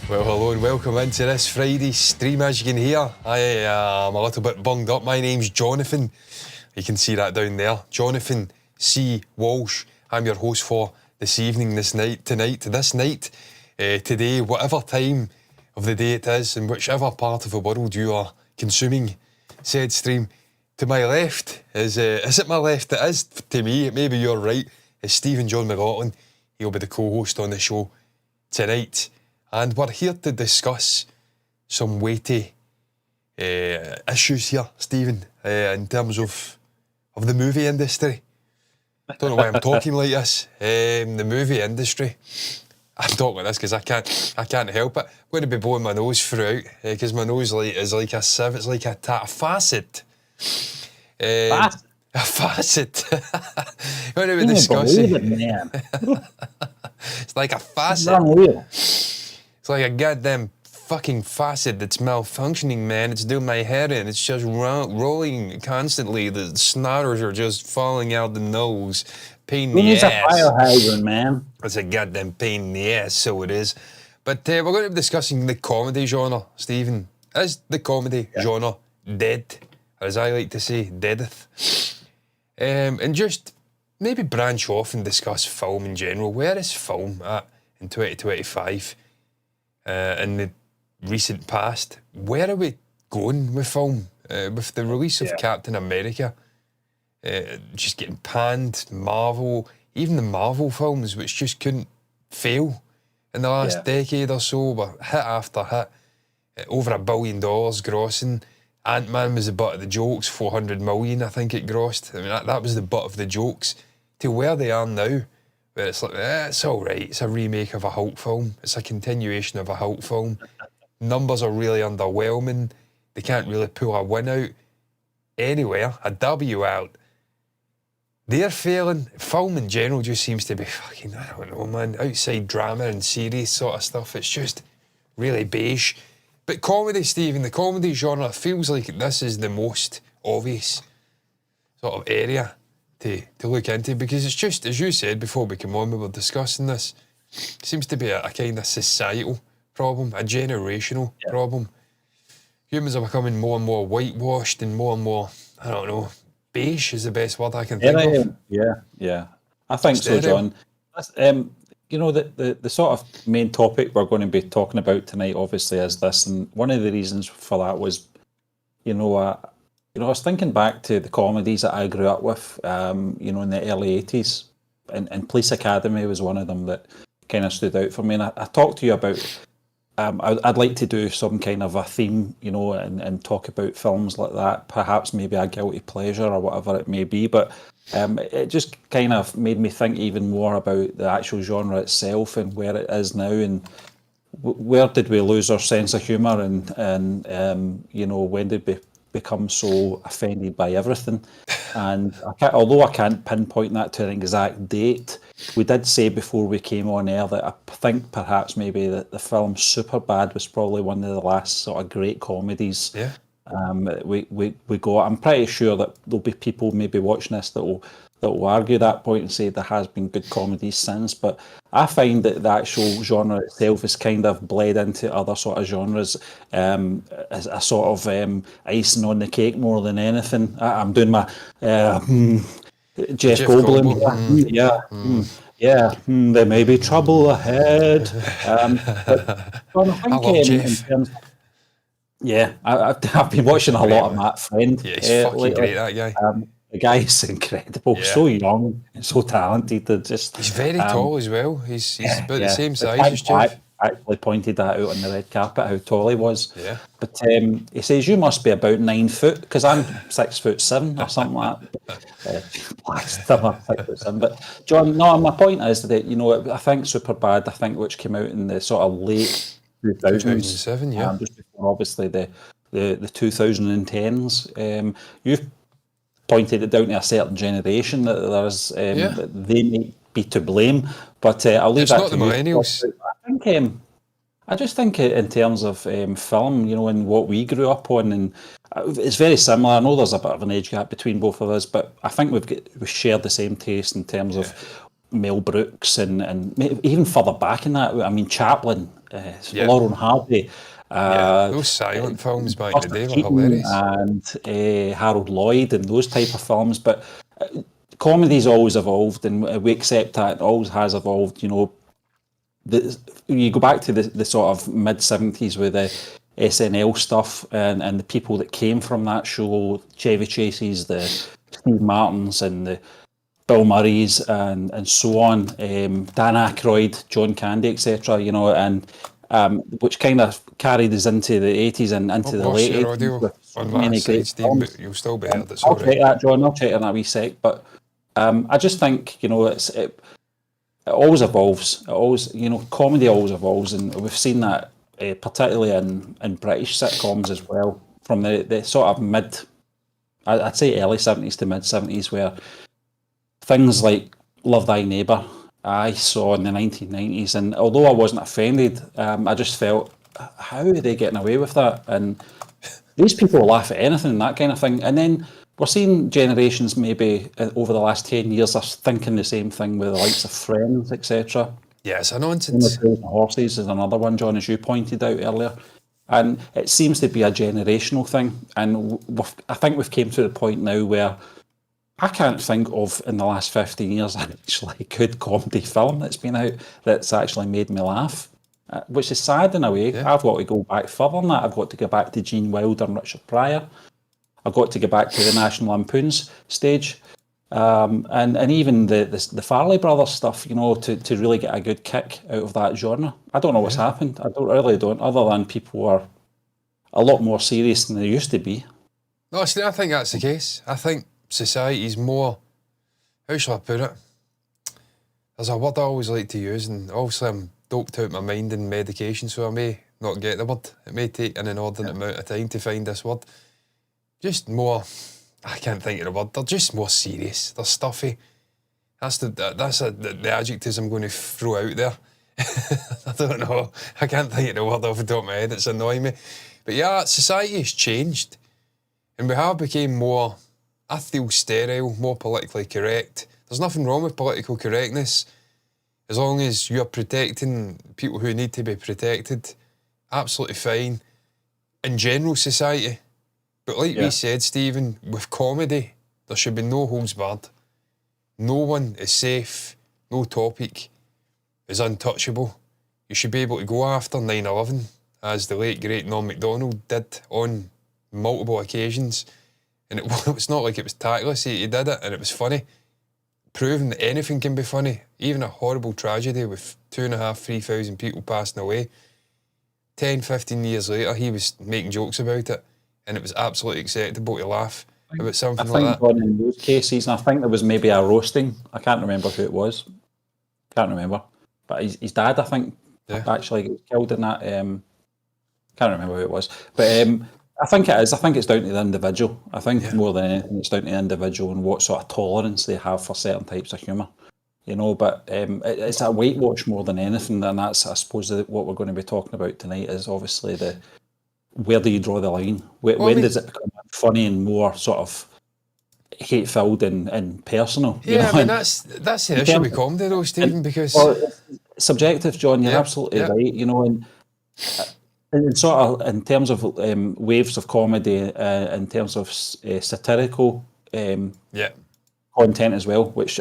Well, hello and welcome into this Friday's stream. As you can hear, I am a little bit bunged up. My name's Jonathan. You can see that down there. Jonathan C. Walsh. I'm your host for this evening, this night, today, whatever time of the day it is, in whichever part of the world you are consuming said stream. To my left is it my left? It is to me. Maybe you're right. Is Stephen John McLaughlin. He'll be the co-host on the show tonight. And we're here to discuss some weighty issues here, Stephen, in terms of the movie industry. Don't know why I'm talking like this. The movie industry. I'm talking like this because I can't help it. I'm going to be blowing my nose throughout because my nose is like a sieve. It's like a facet. A facet. What are we discussing? It's like a facet. It's like a goddamn fucking facet that's malfunctioning, man. It's doing my head in. It's just rolling constantly. The snotters are just falling out the nose. Pain in the ass. It's a fire hydrant, man. It's a goddamn pain in the ass, so it is. But we're going to be discussing the comedy genre, Stephen. Is the comedy genre dead? Or as I like to say, deadeth. And just maybe branch off and discuss film in general. Where is film at in 2025? In the recent past, where are we going with film? With the release of Captain America, just getting panned, Marvel, even the Marvel films, which just couldn't fail in the last decade or so, were hit after hit, over $1 billion grossing. Ant-Man was the butt of the jokes, 400 million I think it grossed. I mean, that was the butt of the jokes. To where they are now, where it's like, it's all right, it's a remake of a Hulk film, it's a continuation of a Hulk film. Numbers are really underwhelming, they can't really pull a win out anywhere, a W out. They're failing. Film in general just seems to be fucking, I don't know, man, outside drama and serious sort of stuff, it's just really beige. But comedy, Stephen, the comedy genre feels like this is the most obvious sort of area to look into, because it's just, as you said before we came on, we were discussing this, it seems to be a kind of societal problem, a generational problem. Humans are becoming more and more whitewashed and more, I don't know, beige is the best word I can think of. Yeah. I think so, John. You know, the sort of main topic we're going to be talking about tonight, obviously, is this, and one of the reasons for that was, I was thinking back to the comedies that I grew up with, in the early 80s, and Police Academy was one of them that kind of stood out for me. And I talked to you about, I'd like to do some kind of a theme, and talk about films like that, perhaps maybe a guilty pleasure or whatever it may be. But it just kind of made me think even more about the actual genre itself and where it is now, and where did we lose our sense of humour, and when did we become so offended by everything. And although I can't pinpoint that to an exact date, we did say before we came on air that I think perhaps maybe that the film Superbad was probably one of the last sort of great comedies we got. I'm pretty sure that there'll be people maybe watching this that will argue that point and say there has been good comedies since, but I find that the actual genre itself is kind of bled into other sort of genres as a sort of icing on the cake more than anything. I'm doing my Jeff Goldblum. There may be trouble ahead. But I think in terms of, I've been watching a lot of Matt Friend. Yeah, he's fucking lately. Great, that guy. The guy is incredible, so young and so talented. He's very tall as well. He's about the same size as Jeff. I actually pointed that out on the red carpet, how tall he was. Yeah. But he says, you must be about 9 foot, because I'm 6'7" or something like that. But John, no, my point is that, I think Superbad, which came out in the sort of late 2007, just before obviously the 2010s. You've pointed it down to a certain generation that there's that they may be to blame, but I'll leave that to you. It's not the millennials. I just think in terms of film, and what we grew up on, and it's very similar. I know there's a bit of an age gap between both of us, but I think we shared the same taste in terms of Mel Brooks and even further back in that. I mean, Chaplin Laurel and Hardy. Those silent films back in the Buster day were Keaton hilarious. and Harold Lloyd and those type of films. But comedy's always evolved, and we accept that it always has evolved. You know, you go back to the sort of mid-70s with the SNL stuff and the people that came from that show, Chevy Chases, the Steve Martins and the Bill Murrays and so on, Dan Aykroyd, John Candy, etc. You know, and which kind of carried us into the 80s and into the late 80s with so many great films. But you'll still be heard. I'll check that, John. I'll check in a wee sec. But I just think, you know, it always evolves. It always, you know, comedy always evolves, and we've seen that particularly in British sitcoms as well, from the sort of I'd say early 70s to mid 70s, where things like Love Thy Neighbour I saw in the 1990s, and although I wasn't offended, I just felt, how are they getting away with that? And these people laugh at anything and that kind of thing. And then we're seeing generations maybe over the last 10 years are thinking the same thing with the likes of Friends, etc. Yeah, it's a nonsense. Horses is another one, John, as you pointed out earlier. And it seems to be a generational thing. And I think we've came to the point now where I can't think of, in the last 15 years, actually a good comedy film that's been out that's actually made me laugh, which is sad in a way. Yeah. I've got to go back further than that. I've got to go back to Gene Wilder and Richard Pryor. I've got to go back to the National Lampoon's stage. And even the Farley Brothers stuff, you know, to really get a good kick out of that genre. I don't know what's happened. I really don't, other than people are a lot more serious than they used to be. No, I think that's the case. I think society's more, how shall I put it? There's a word I always like to use, and obviously I'm doped out my mind in medication, so I may not get the word. It may take an inordinate amount of time to find this word. Just more, I can't think of the word, they're just more serious, they're stuffy. That's the adjectives I'm going to throw out there. I don't know, I can't think of the word off the top of my head, it's annoying me. But yeah, society has changed, and we have become more, I feel, sterile, more politically correct. There's nothing wrong with political correctness, as long as you're protecting people who need to be protected. Absolutely fine in general society. But like we said, Stephen, with comedy, there should be no holds barred. No one is safe, no topic is untouchable. You should be able to go after 9/11, as the late great Norm MacDonald did on multiple occasions. And it's not like it was tactless, he did it and it was funny. Proving that anything can be funny, even a horrible tragedy with 2,500, 3,000 people passing away. 10, 15 years later, he was making jokes about it, and it was absolutely acceptable to laugh about something like that. In those cases, and I think there was maybe a roasting, I can't remember who it was, but his dad, I think, actually was killed in that, can't remember who it was, but I think it is. I think it's down to the individual. I think more than anything, it's down to the individual and what sort of tolerance they have for certain types of humour. You know, but it's a weight watch more than anything, and that's, I suppose, what we're going to be talking about tonight is obviously where do you draw the line? When does it become funny and more sort of hate-filled and personal? Yeah, you know? I mean, that's the issue with comedy though, Stephen, because... Well, subjective, John, you're absolutely right, you know, and in terms of waves of comedy, in terms of satirical content as well, which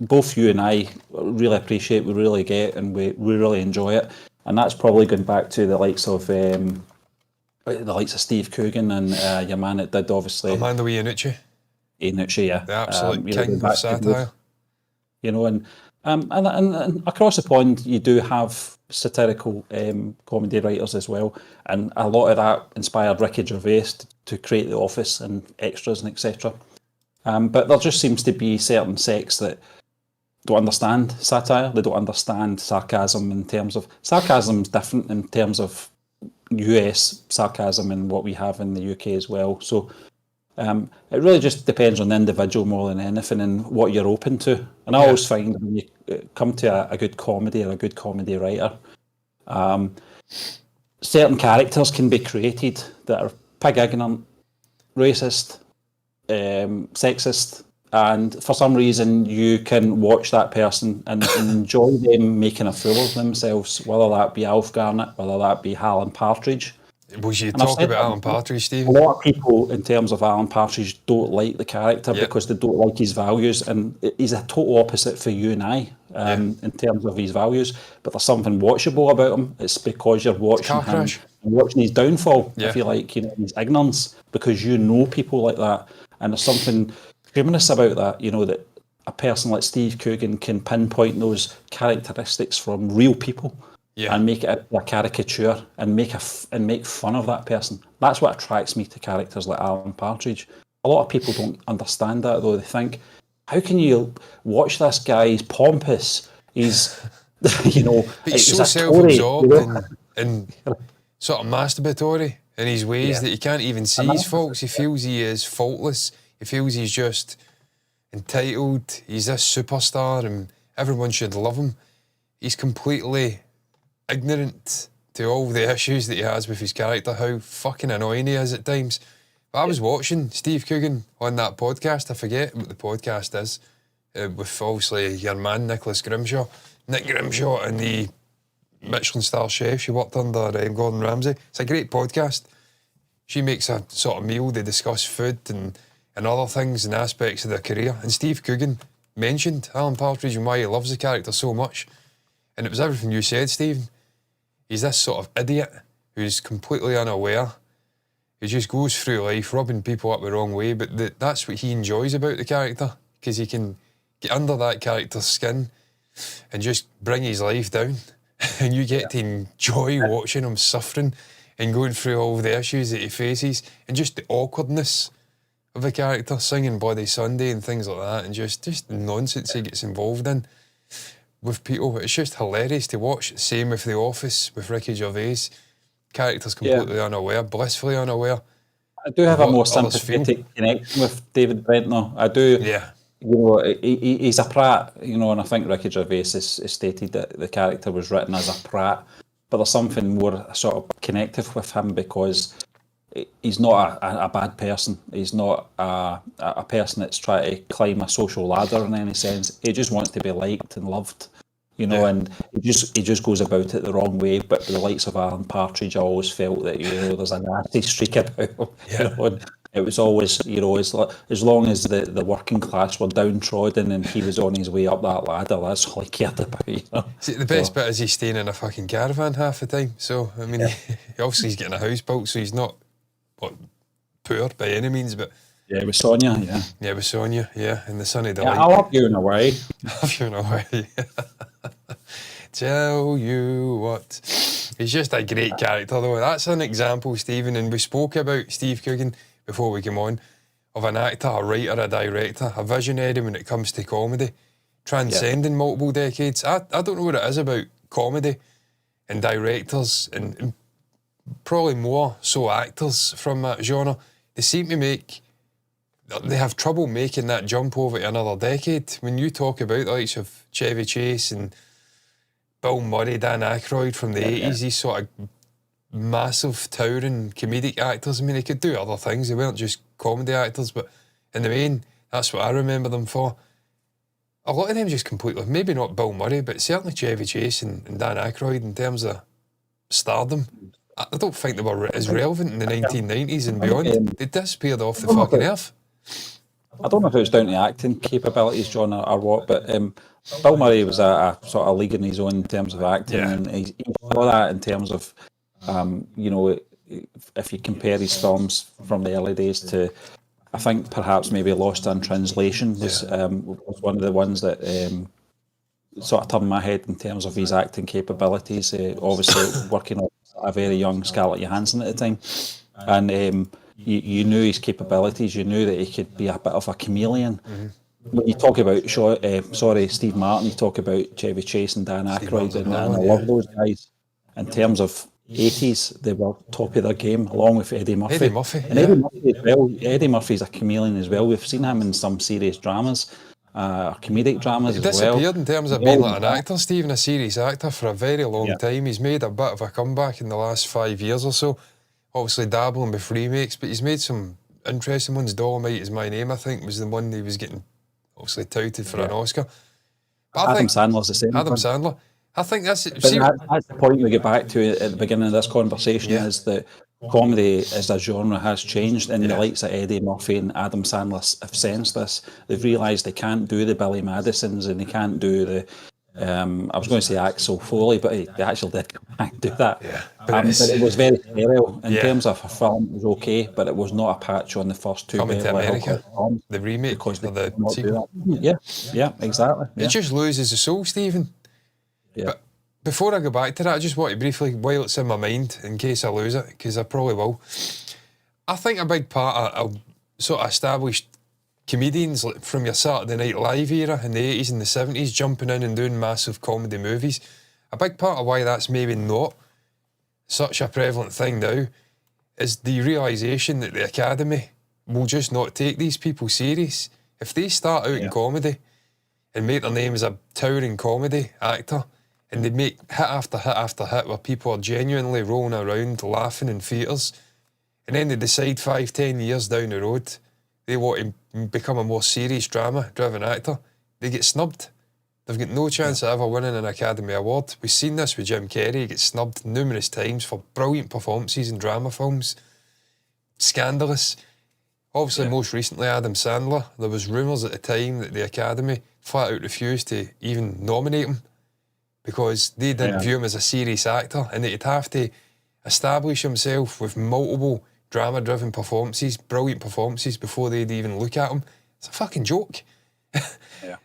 both you and I really appreciate, we really get, and we really enjoy it. And that's probably going back to the likes of Steve Coogan and your man that did, obviously... Armando Iannucci. Iannucci, yeah. The absolute king of satire. You know, and across the pond, you do have satirical comedy writers as well, and a lot of that inspired Ricky Gervais to create The Office and Extras and etc. But there just seems to be certain sects that don't understand satire. They don't understand sarcasm in terms of... Sarcasm's different in terms of US sarcasm and what we have in the UK as well. So it really just depends on the individual more than anything and what you're open to. And I always find when you come to a good comedy or a good comedy writer, certain characters can be created that are pig ignorant, racist, sexist, and for some reason you can watch that person and enjoy them making a fool of themselves, whether that be Alf Garnett, whether that be Alan Partridge. Was you And I've talk said about that Alan Partridge, a Stephen? lot of people, in terms of Alan Partridge, don't like the character Yep. because they don't like his values, and he's a total opposite for you and I in terms of his values. But there's something watchable about him. It's because you're watching car him crash. and watching his downfall, Yeah. if you like, you know, his ignorance, because you know people like that, and there's something humorous about that. You know, that a person like Steve Coogan can pinpoint those characteristics from real people. Yeah. And make it a caricature and make fun of that person. That's what attracts me to characters like Alan Partridge. A lot of people don't understand that, though. They think, how can you watch this guy? He's pompous. He's, you know, But he's so a self-absorbed Tory, you know? and sort of masturbatory in his ways that he can't even see his faults. He feels he is faultless. He feels he's just entitled. He's this superstar and everyone should love him. He's completely ignorant to all the issues that he has with his character, how fucking annoying he is at times. But I was watching Steve Coogan on that podcast. I forget what the podcast is, with obviously your man Nick Grimshaw and the Michelin star chef she worked under, Gordon Ramsay. It's a great podcast. She makes a sort of meal, they discuss food and other things and aspects of their career. And Steve Coogan mentioned Alan Partridge and why he loves the character so much. And it was everything you said, Stephen. He's this sort of idiot who's completely unaware. He just goes through life rubbing people up the wrong way, but that's what he enjoys about the character, because he can get under that character's skin and just bring his life down. And you get to enjoy watching him suffering and going through all the issues that he faces and just the awkwardness of the character, singing Bloody Sunday and things like that, and just the nonsense he gets involved in with people. It's just hilarious to watch. Same with The Office, with Ricky Gervais. Characters completely unaware, blissfully unaware. I do have a more others feel. sympathetic connection with David Brent, though. I do. Yeah. You know, he's a prat, you know, and I think Ricky Gervais has stated that the character was written as a prat, but there's something more sort of connective with him because he's not a bad person. He's not a person that's trying to climb a social ladder in any sense. He just wants to be liked and loved, you know, and he just goes about it the wrong way. But the likes of Alan Partridge, I always felt that, you know, there's a nasty streak about him. You know, and it was always, you know, as long as the working class were downtrodden and he was on his way up that ladder, that's all he cared about. You know? See, the best bit is he's staying in a fucking caravan half the time. So, I mean, he obviously he's getting a house built, so he's not poor by any means, but yeah, with Sonia, with Sonia, in the sunny delight. Yeah, I love you in a way. Love you in a way. Tell you what, he's just a great character though. That's an example, Stephen, and we spoke about Steve Coogan before we came on, of an actor, a writer, a director, a visionary when it comes to comedy, transcending multiple decades. I don't know what it is about comedy and directors and probably more so actors from that genre. They have trouble making that jump over to another decade. When you talk about the likes of Chevy Chase and Bill Murray, Dan Aykroyd from the 80s, these sort of massive, towering comedic actors, I mean, they could do other things. They weren't just comedy actors, but in the main, that's what I remember them for. A lot of them just completely, maybe not Bill Murray, but certainly Chevy Chase and Dan Aykroyd in terms of stardom. I don't think they were as relevant in the 1990s and beyond. They disappeared off the fucking earth. I don't know if it was down to acting capabilities, John, or what, but Bill Murray was a sort of league in his own in terms of acting, and he saw that in terms of, you know, if you compare his films from the early days to, I think perhaps maybe Lost in Translation was one of the ones that sort of turned my head in terms of his acting capabilities. Obviously working on a very young Scarlett Johansson at the time, and you knew his capabilities. You knew that he could be a bit of a chameleon. When you talk about Steve Martin, you talk about Chevy Chase and Dan Aykroyd, and I love those guys. In terms of 80s, they were top of their game, along with Eddie Murphy. Eddie Murphy as well. Eddie Murphy's a chameleon as well. We've seen him in some serious dramas, comedic dramas as well. He disappeared in terms of being like an actor, Stephen, a serious actor for a very long time. He's made a bit of a comeback in the last 5 years or so. Obviously dabbling with remakes, but he's made some interesting ones. Dolomite Is My Name, I think, was the one he was getting obviously touted for an Oscar. But Adam Sandler's the same. Adam Sandler. I think that's... But that's the point we get back to at the beginning of this conversation, is that comedy as a genre has changed, and the likes of Eddie Murphy and Adam Sandler have sensed this. They've realised they can't do the Billy Madisons, and they can't do the... I was going to say Axel Foley, but they actually did come back and do that. Yeah, but it was very sterile. In terms of a film, it was okay, but it was not a patch on the first two Coming to America, the remake, because the sequel. Yeah, exactly. It just loses the soul, Stephen. Yeah. But before I go back to that, I just want to briefly, while it's in my mind, in case I lose it, because I probably will, I think a big part of sort of established comedians from your Saturday Night Live era in the 80s and the 70s jumping in and doing massive comedy movies, a big part of why that's maybe not such a prevalent thing now is the realisation that the Academy will just not take these people serious. If they start out in comedy and make their name as a towering comedy actor, and they make hit after hit after hit where people are genuinely rolling around laughing in theatres, and then they decide 5-10 years down the road they want to become a more serious drama-driven actor, they get snubbed. They've got no chance of ever winning an Academy Award. We've seen this with Jim Carrey. He gets snubbed numerous times for brilliant performances in drama films. Scandalous. Obviously, most recently, Adam Sandler. There was rumours at the time that the Academy flat out refused to even nominate him because they didn't view him as a serious actor, and that he'd have to establish himself with multiple drama-driven performances, brilliant performances, before they'd even look at him. It's a fucking joke.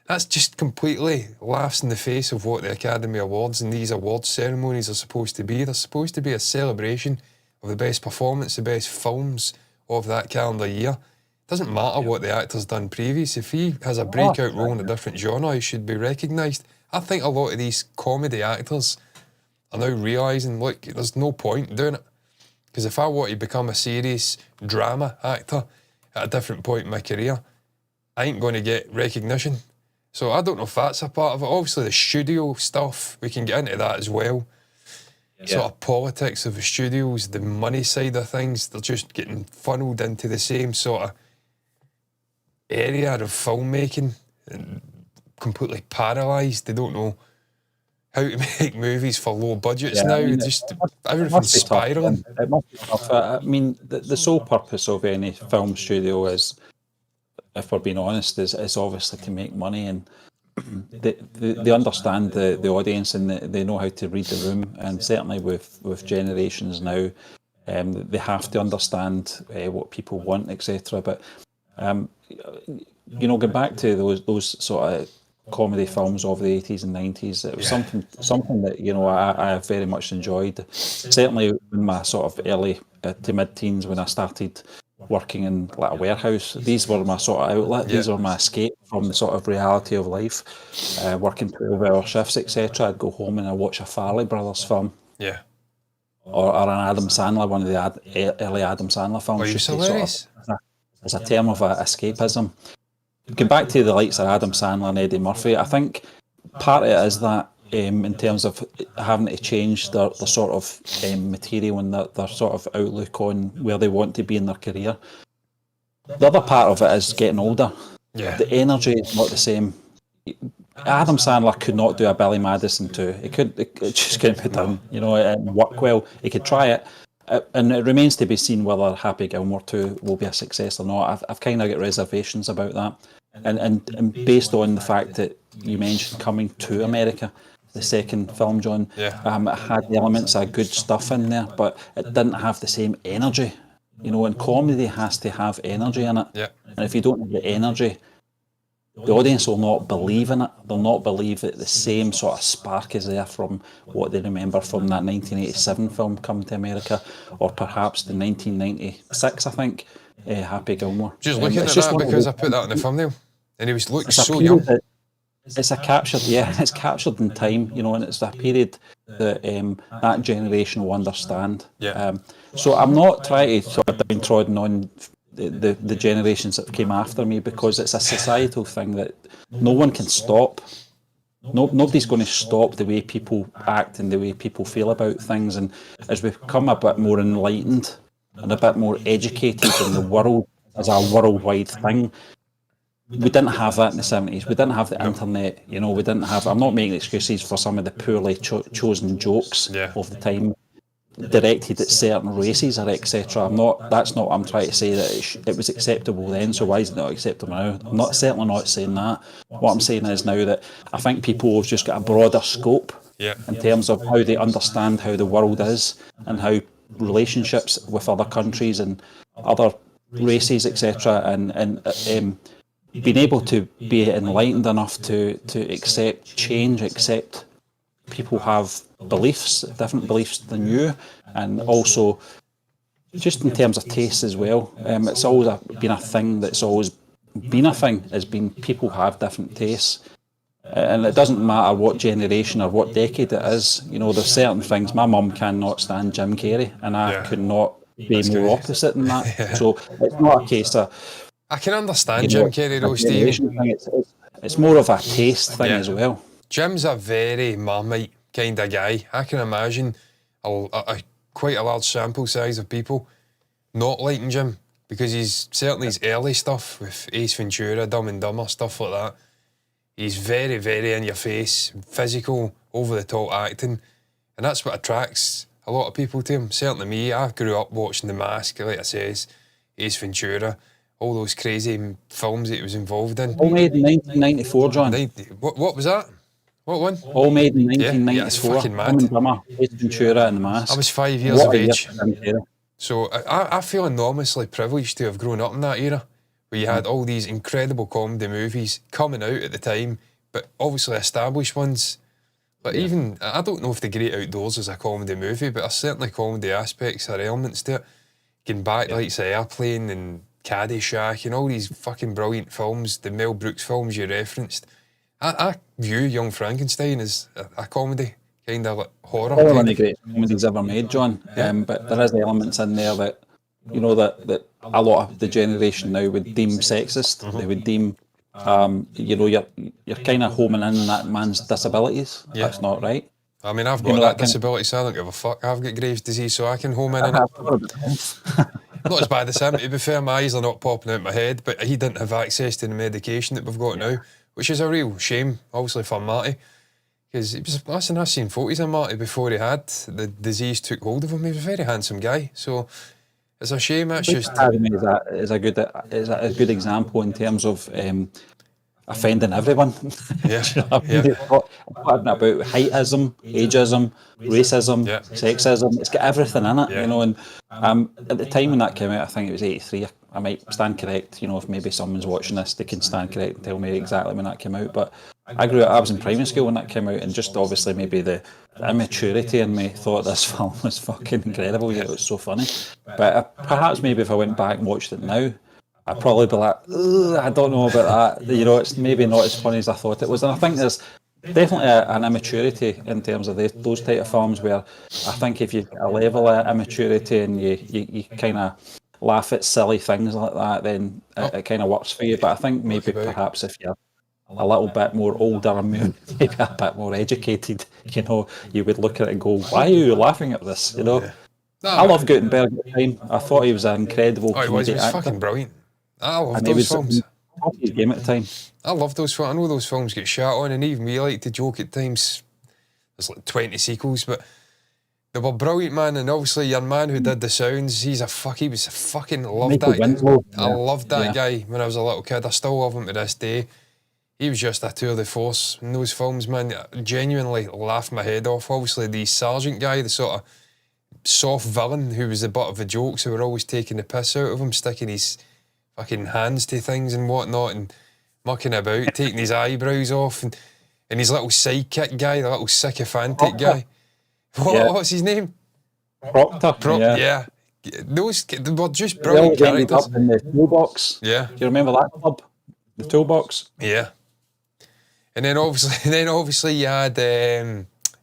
That's just completely laughs in the face of what the Academy Awards and these awards ceremonies are supposed to be. They're supposed to be a celebration of the best performance, the best films of that calendar year. It doesn't matter what the actor's done previous. If he has a breakout role in a different genre, he should be recognised. I think a lot of these comedy actors are now realising, look, there's no point in doing it. Because if I want to become a serious drama actor at a different point in my career, I ain't going to get recognition. So I don't know if that's a part of it. Obviously the studio stuff, we can get into that as well. Sort of politics of the studios, the money side of things, they're just getting funneled into the same sort of area of filmmaking and completely paralysed. They don't know how to make movies for low budgets now. Just everything's spiralling. It must be tough. I mean, the sole purpose of any film studio is, if we're being honest, is obviously to make money, and they understand the audience, and they know how to read the room. And certainly with generations now, they have to understand what people want, etc. But going back to those sort of comedy films of the 80s and 90s, it was something that I very much enjoyed. Certainly in my sort of early to mid-teens, when I started working in like a warehouse, these were my sort of outlet. These were my escape from the sort of reality of life. Working 12-hour shifts, etc. I'd go home and I'd watch a Farley Brothers film, or an Adam Sandler, one of the early Adam Sandler films. Just hilarious. As a term of escapism. Going back to the likes of Adam Sandler and Eddie Murphy, I think part of it is that in terms of having to change their sort of material and their sort of outlook on where they want to be in their career. The other part of it is getting older. The energy is not the same. Adam Sandler could not do a Billy Madison 2. It just couldn't be done, and work well. He could try it. And it remains to be seen whether Happy Gilmore 2 will be a success or not. I've kind of got reservations about that. And based on the fact that you mentioned coming to America, the second film, John, it had elements of good stuff in there, but it didn't have the same energy. And comedy has to have energy in it. And if you don't have the energy, the audience will not believe in it. They'll not believe that the same sort of spark is there from what they remember from that 1987 film, Coming to America, or perhaps the 1996, I think, Happy Gilmore. Just looking at that because I put that in the thumbnail, and he looked so young. It's captured in time, and it's a period that that generation will understand. So I'm not trying to sort of downtrodden on the generations that came after me, because it's a societal thing that no one can stop. Nobody's going to stop the way people act and the way people feel about things. And as we become a bit more enlightened and a bit more educated in the world as a worldwide thing, we didn't have that in the 70s. We didn't have the internet, you know, we didn't have, I'm not making excuses for some of the poorly chosen jokes of the time directed at certain races or etc. That's not what I'm trying to say, that it was acceptable then, so why is it not acceptable now? I'm certainly not saying that. What I'm saying is now that I think people have just got a broader scope in terms of how they understand how the world is and how relationships with other countries and other races, etc., and being able to be enlightened enough to accept change, accept people have beliefs, different beliefs than you, and also just in terms of taste as well. It's always been a thing that's always been a thing, has been people have different tastes. And it doesn't matter what generation or what decade it is, you know, there's certain things. My mum cannot stand Jim Carrey, and I could not be more opposite than that. So it's not a case of, I can understand Jim Carrey though, Steve. It's more of a taste thing as well. Jim's a very Marmite kind of guy. I can imagine quite a large sample size of people not liking Jim, because he's certainly his early stuff with Ace Ventura, Dumb and Dumber, stuff like that. He's very, very in your face, physical, over the top acting, and that's what attracts a lot of people to him. Certainly me. I grew up watching The Mask, like I says, Ace Ventura, all those crazy films that he was involved in. All made in 1994, John. What was that? What one? All made in 1994. Yeah, it's fucking mad. Dumb and Dumber, Ace Ventura and The Mask. I was 5 years of age. So I feel enormously privileged to have grown up in that era, where you had all these incredible comedy movies coming out at the time, but obviously established ones. But even, I don't know if The Great Outdoors is a comedy movie, but there's certainly comedy aspects or elements to it. Getting back like say Airplane and Caddyshack and all these fucking brilliant films, the Mel Brooks films you referenced. I view Young Frankenstein as a comedy, kind of like horror. All one of the great comedies ever made, John. But there is elements in there that, you know, that a lot of the generation now would deem sexist. They would deem, you know, you're kind of homing in on that man's disabilities. That's not right. I mean, I've got that disability, so I don't give a fuck. I've got Graves' disease, so I can home in on it. Not as bad as him, to be fair. My eyes are not popping out my head, but he didn't have access to the medication that we've got now, which is a real shame, obviously, for Marty. Because it was, listen, I've seen photos of Marty before he had the disease took hold of him. He was a very handsome guy, so it's a shame. That's just is a good example in terms of offending everyone. About heightism, ageism, racism, sexism. It's got everything in it, you know. And at the time when that came out, I think it was 83. I might stand correct, you know, if maybe someone's watching this, they can stand correct and tell me exactly when that came out. But I was in primary school when that came out, and just obviously maybe the immaturity in me thought this film was fucking incredible. It was so funny. But perhaps maybe if I went back and watched it now, I'd probably be like, I don't know about that. You know, it's maybe not as funny as I thought it was. And I think there's definitely an immaturity in terms of those type of films, where I think if you've got a level of immaturity and you kind of laugh at silly things like that, then it kind of works for you. But I think maybe perhaps if you're a little bit more older and maybe a bit more educated, you know, you would look at it and go, why are you laughing at this? You know, I love Gutenberg at the time. I thought he was an incredible he was fucking brilliant. I love those films. Top of his game at the time. I love those films. I know those films get shot on, and even we like to joke at times. There's like 20 sequels, but they were brilliant, man. And obviously, your man who did the sounds, he was a fucking loved that guy. I loved that guy when I was a little kid. I still love him to this day. He was just a tour de force in those films, man. I genuinely laughed my head off. Obviously, the sergeant guy, the sort of soft villain who was the butt of the jokes, who were always taking the piss out of him, sticking his fucking hands to things and whatnot and mucking about, taking his eyebrows off, and his little sidekick guy, the little sycophantic guy. What's his name? Proctor. Yeah. Those were just brilliant characters. Up in the toolbox. Yeah. Do you remember that club? The toolbox. Yeah. And then obviously you had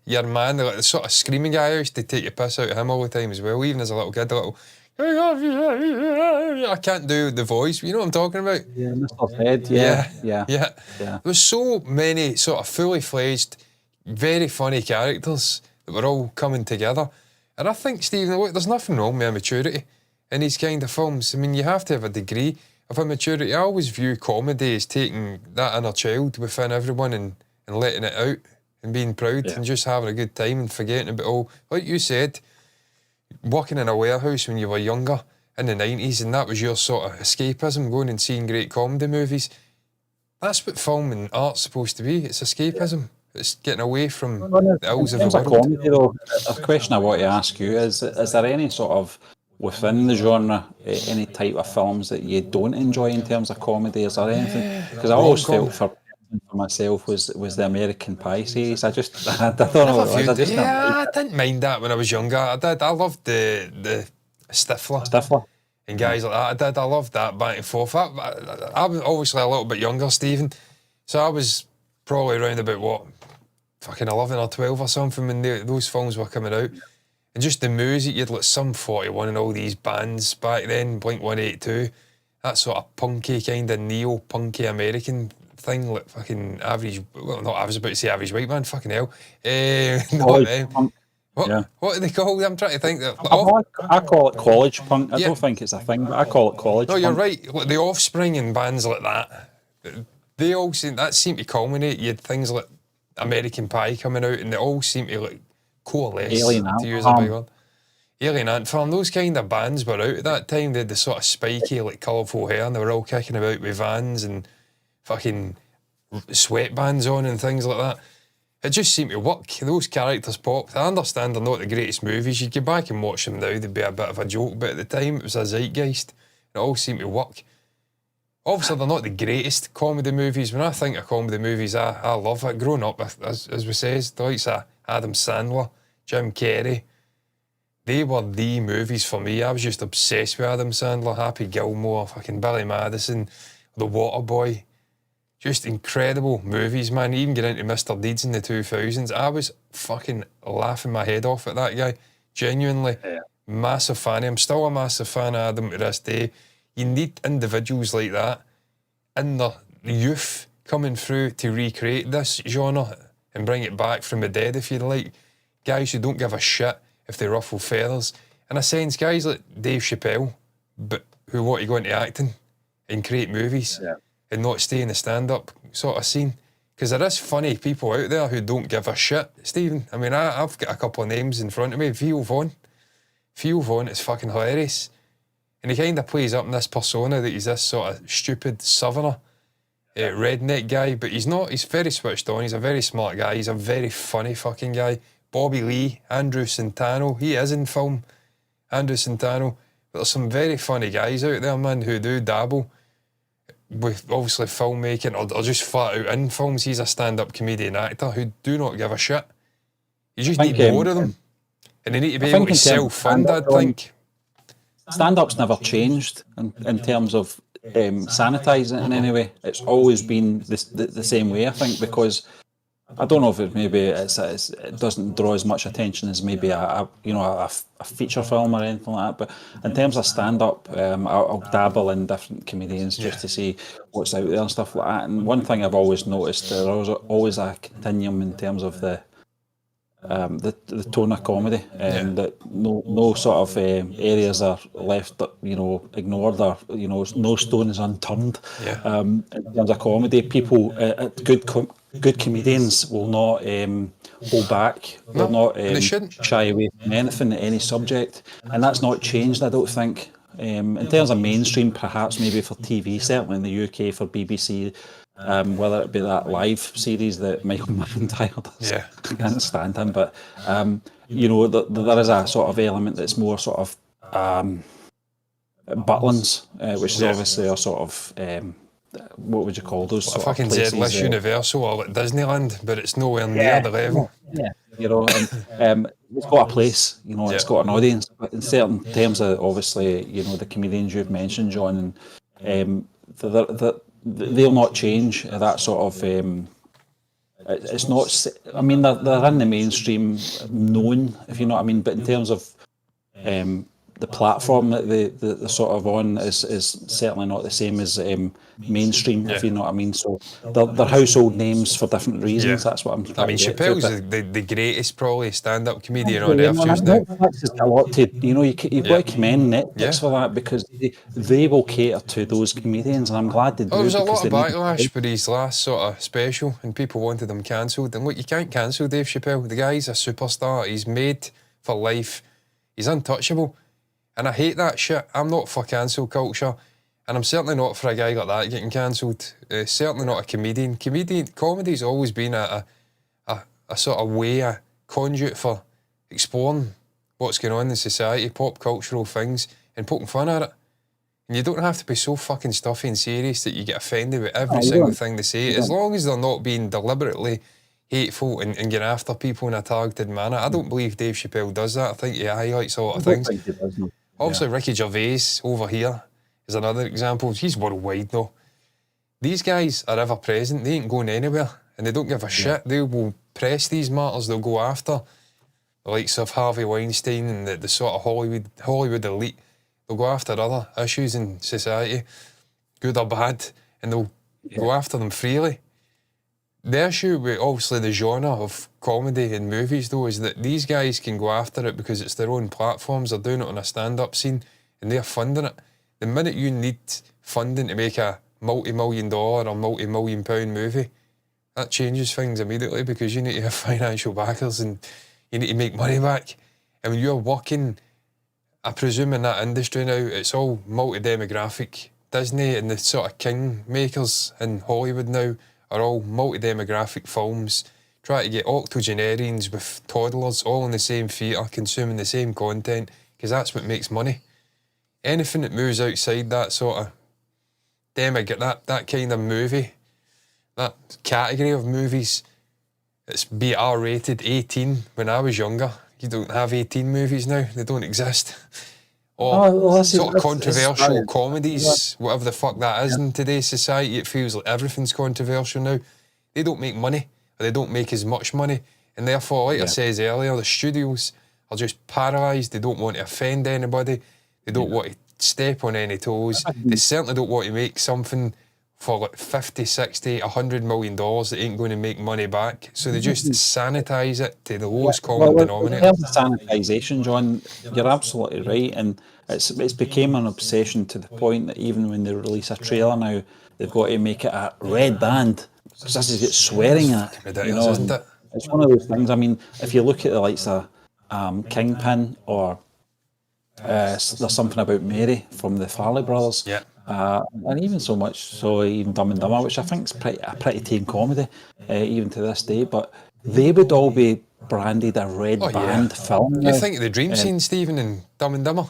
your man, the sort of screaming guy who used to take your piss out of him all the time as well, even as a little kid, the little I can't do the voice, you know what I'm talking about? Yeah, Mr. Head, yeah. There was so many sort of fully fledged, very funny characters that were all coming together. And I think, Stephen, look, there's nothing wrong with immaturity in these kind of films. I mean, you have to have a degree. of immaturity. I always view comedy as taking that inner child within everyone and letting it out and being proud and just having a good time and forgetting about all, like you said, working in a warehouse when you were younger in the 90s, and that was your sort of escapism, going and seeing great comedy movies. That's what film and art's supposed to be. It's escapism. It's getting away from the ills of the world. Comedy, though, a question I want to ask you is there any sort of, within the genre, any type of films that you don't enjoy in terms of comedy? Is there anything? Because I always felt for myself was the American Pie series. I don't know what it was. I didn't mind that when I was younger. I did. I loved the Stifler. And guys like that. I did. I loved that back and forth. I was obviously a little bit younger, Stephen. So I was probably around about, fucking 11 or 12 or something when those films were coming out. And just the music, you had like Sum 41 and all these bands back then, Blink 182, that sort of punky, kind of neo-punky American thing, like fucking average, well, not, I was about to say average white man, fucking hell. What do they call it? I'm trying to think. I call it college punk. I don't think it's a thing, but I call it college punk. No, you're right. Like the Offspring and bands like that, they all seem to culminate. You had things like American Pie coming out, and they all seem to like coalesce, to use a big word. Alien Ant Farm, those kind of bands were out at that time. They had the sort of spiky, like colourful hair, and they were all kicking about with Vans and fucking sweatbands on and things like that. It just seemed to work. Those characters popped. I understand they're not the greatest movies. You'd go back and watch them now, they'd be a bit of a joke, but at the time it was a zeitgeist. It all seemed to work. Obviously, they're not the greatest comedy movies. When I think of comedy movies, I love it. Growing up, as we says, the likes of Adam Sandler, Jim Carrey, they were the movies for me. I was just obsessed with Adam Sandler, Happy Gilmore, fucking Billy Madison, The Waterboy. Just incredible movies, man. Even get into Mr. Deeds in the 2000s. I was fucking laughing my head off at that guy. Genuinely. Massive fan. I'm still a massive fan of Adam to this day. You need individuals like that in the youth coming through to recreate this genre and bring it back from the dead, if you like. Guys who don't give a shit if they ruffle feathers. In a sense, guys like Dave Chappelle, but who want to go into acting and create movies. And not stay in the stand-up sort of scene. Because there is funny people out there who don't give a shit, Stephen. I mean, I've got a couple of names in front of me. Theo Von is fucking hilarious. And he kind of plays up in this persona that he's this sort of stupid southerner, redneck guy, but he's not. He's very switched on. He's a very smart guy. He's a very funny fucking guy. Bobby Lee, Andrew Santano, he is in film, Andrew Santano. But there's some very funny guys out there, man, who do dabble with obviously filmmaking or just flat out in films. He's a stand-up comedian actor who do not give a shit. You just need more of them. And they need to be able to self-fund, I think. Stand-up's never changed in terms of sanitising it in any way. It's always been the same way, I think, because I don't know if it it doesn't draw as much attention as maybe a feature film or anything like that. But in terms of stand-up, I'll dabble in different comedians just to see what's out there and stuff like that. And one thing I've always noticed, there's always a continuum in terms of the tone of comedy, and that no sort of areas are left ignored, or no stone is unturned. In terms of comedy, people good comedians will not hold back. They'll not shy away from anything, any subject, and that's not changed, I don't think. In terms of mainstream, perhaps maybe for TV, certainly in the UK for BBC, whether it be that live series that Michael McIntyre does. I can't stand him, but there is a sort of element that's more sort of Butlins, which is obviously a sort of what would you call those sort fucking of places? Z-list Universal or like Disneyland, but it's nowhere near the level. It's got a place, it's got an audience. But in certain terms of obviously, the comedians you've mentioned, John, and they'll not change that sort of. It's not. I mean, they're in the mainstream, known, if you know what I mean. But in terms of the platform that they're sort of on is certainly not the same as mainstream, if you know what I mean. So they're household names for different reasons. That's what I'm trying I mean, to get to. Chappelle's the greatest probably stand-up comedian on You earth know, just and now. Netflix has got a lot to, you've got to commend Netflix for that, because they will cater to those comedians, and I'm glad they do. There was a lot of they need backlash for his last sort of special, and people wanted him cancelled. And look, you can't cancel Dave Chappelle. The guy's a superstar. He's made for life. He's untouchable. And I hate that shit. I'm not for cancel culture. And I'm certainly not for a guy like that getting cancelled. Certainly not a comedian. Comedy's always been a sort of way, a conduit for exploring what's going on in society, pop cultural things, and poking fun at it. And you don't have to be so fucking stuffy and serious that you get offended with every single thing they say. As long as they're not being deliberately hateful and getting after people in a targeted manner. I don't believe Dave Chappelle does that. I think he highlights a lot of things. Obviously, Ricky Gervais over here is another example. He's worldwide though. These guys are ever present. They ain't going anywhere, and they don't give a shit. They will press these matters. They'll go after the likes of Harvey Weinstein and the sort of Hollywood elite. They'll go after other issues in society, good or bad, and they'll go after them freely. The issue with obviously the genre of comedy in movies though is that these guys can go after it because it's their own platforms. They're doing it on a stand-up scene and they're funding it. The minute you need funding to make a multi-million-dollar or multi-million-pound movie, that changes things immediately, because you need to have financial backers and you need to make money back. And when you're working, I presume in that industry now, it's all multi-demographic. Disney and the sort of king makers in Hollywood now are all multi-demographic films, trying to get octogenarians with toddlers all in the same theatre, consuming the same content, because that's what makes money. Anything that moves outside that sort of that kind of movie, that category of movies, it's be R-rated, 18. When I was younger, you don't have 18 movies now, they don't exist. Or sort of controversial comedies, whatever the fuck that is in today's society. It feels like everything's controversial now. They don't make money, or they don't make as much money, and therefore, like I said earlier, the studios are just paralysed. They don't want to offend anybody. They don't want to step on any toes. They certainly don't want to make something for like 50, 60, $100 million that ain't going to make money back. So they just sanitise it to the lowest common denominator. In terms of sanitisation, John, you're absolutely right, and it's became an obsession to the point that even when they release a trailer now, they've got to make it a red band, because this has got swearing in it. Ridiculous, isn't it? It's one of those things. I mean, if you look at the likes of Kingpin, or there's something about Mary from the Farley Brothers. Yeah. And even so much so, even Dumb and Dumber, which I think is a pretty tame comedy, even to this day. But they would all be branded a red band film. You think of the dream scene, Stephen, in Dumb and Dumber,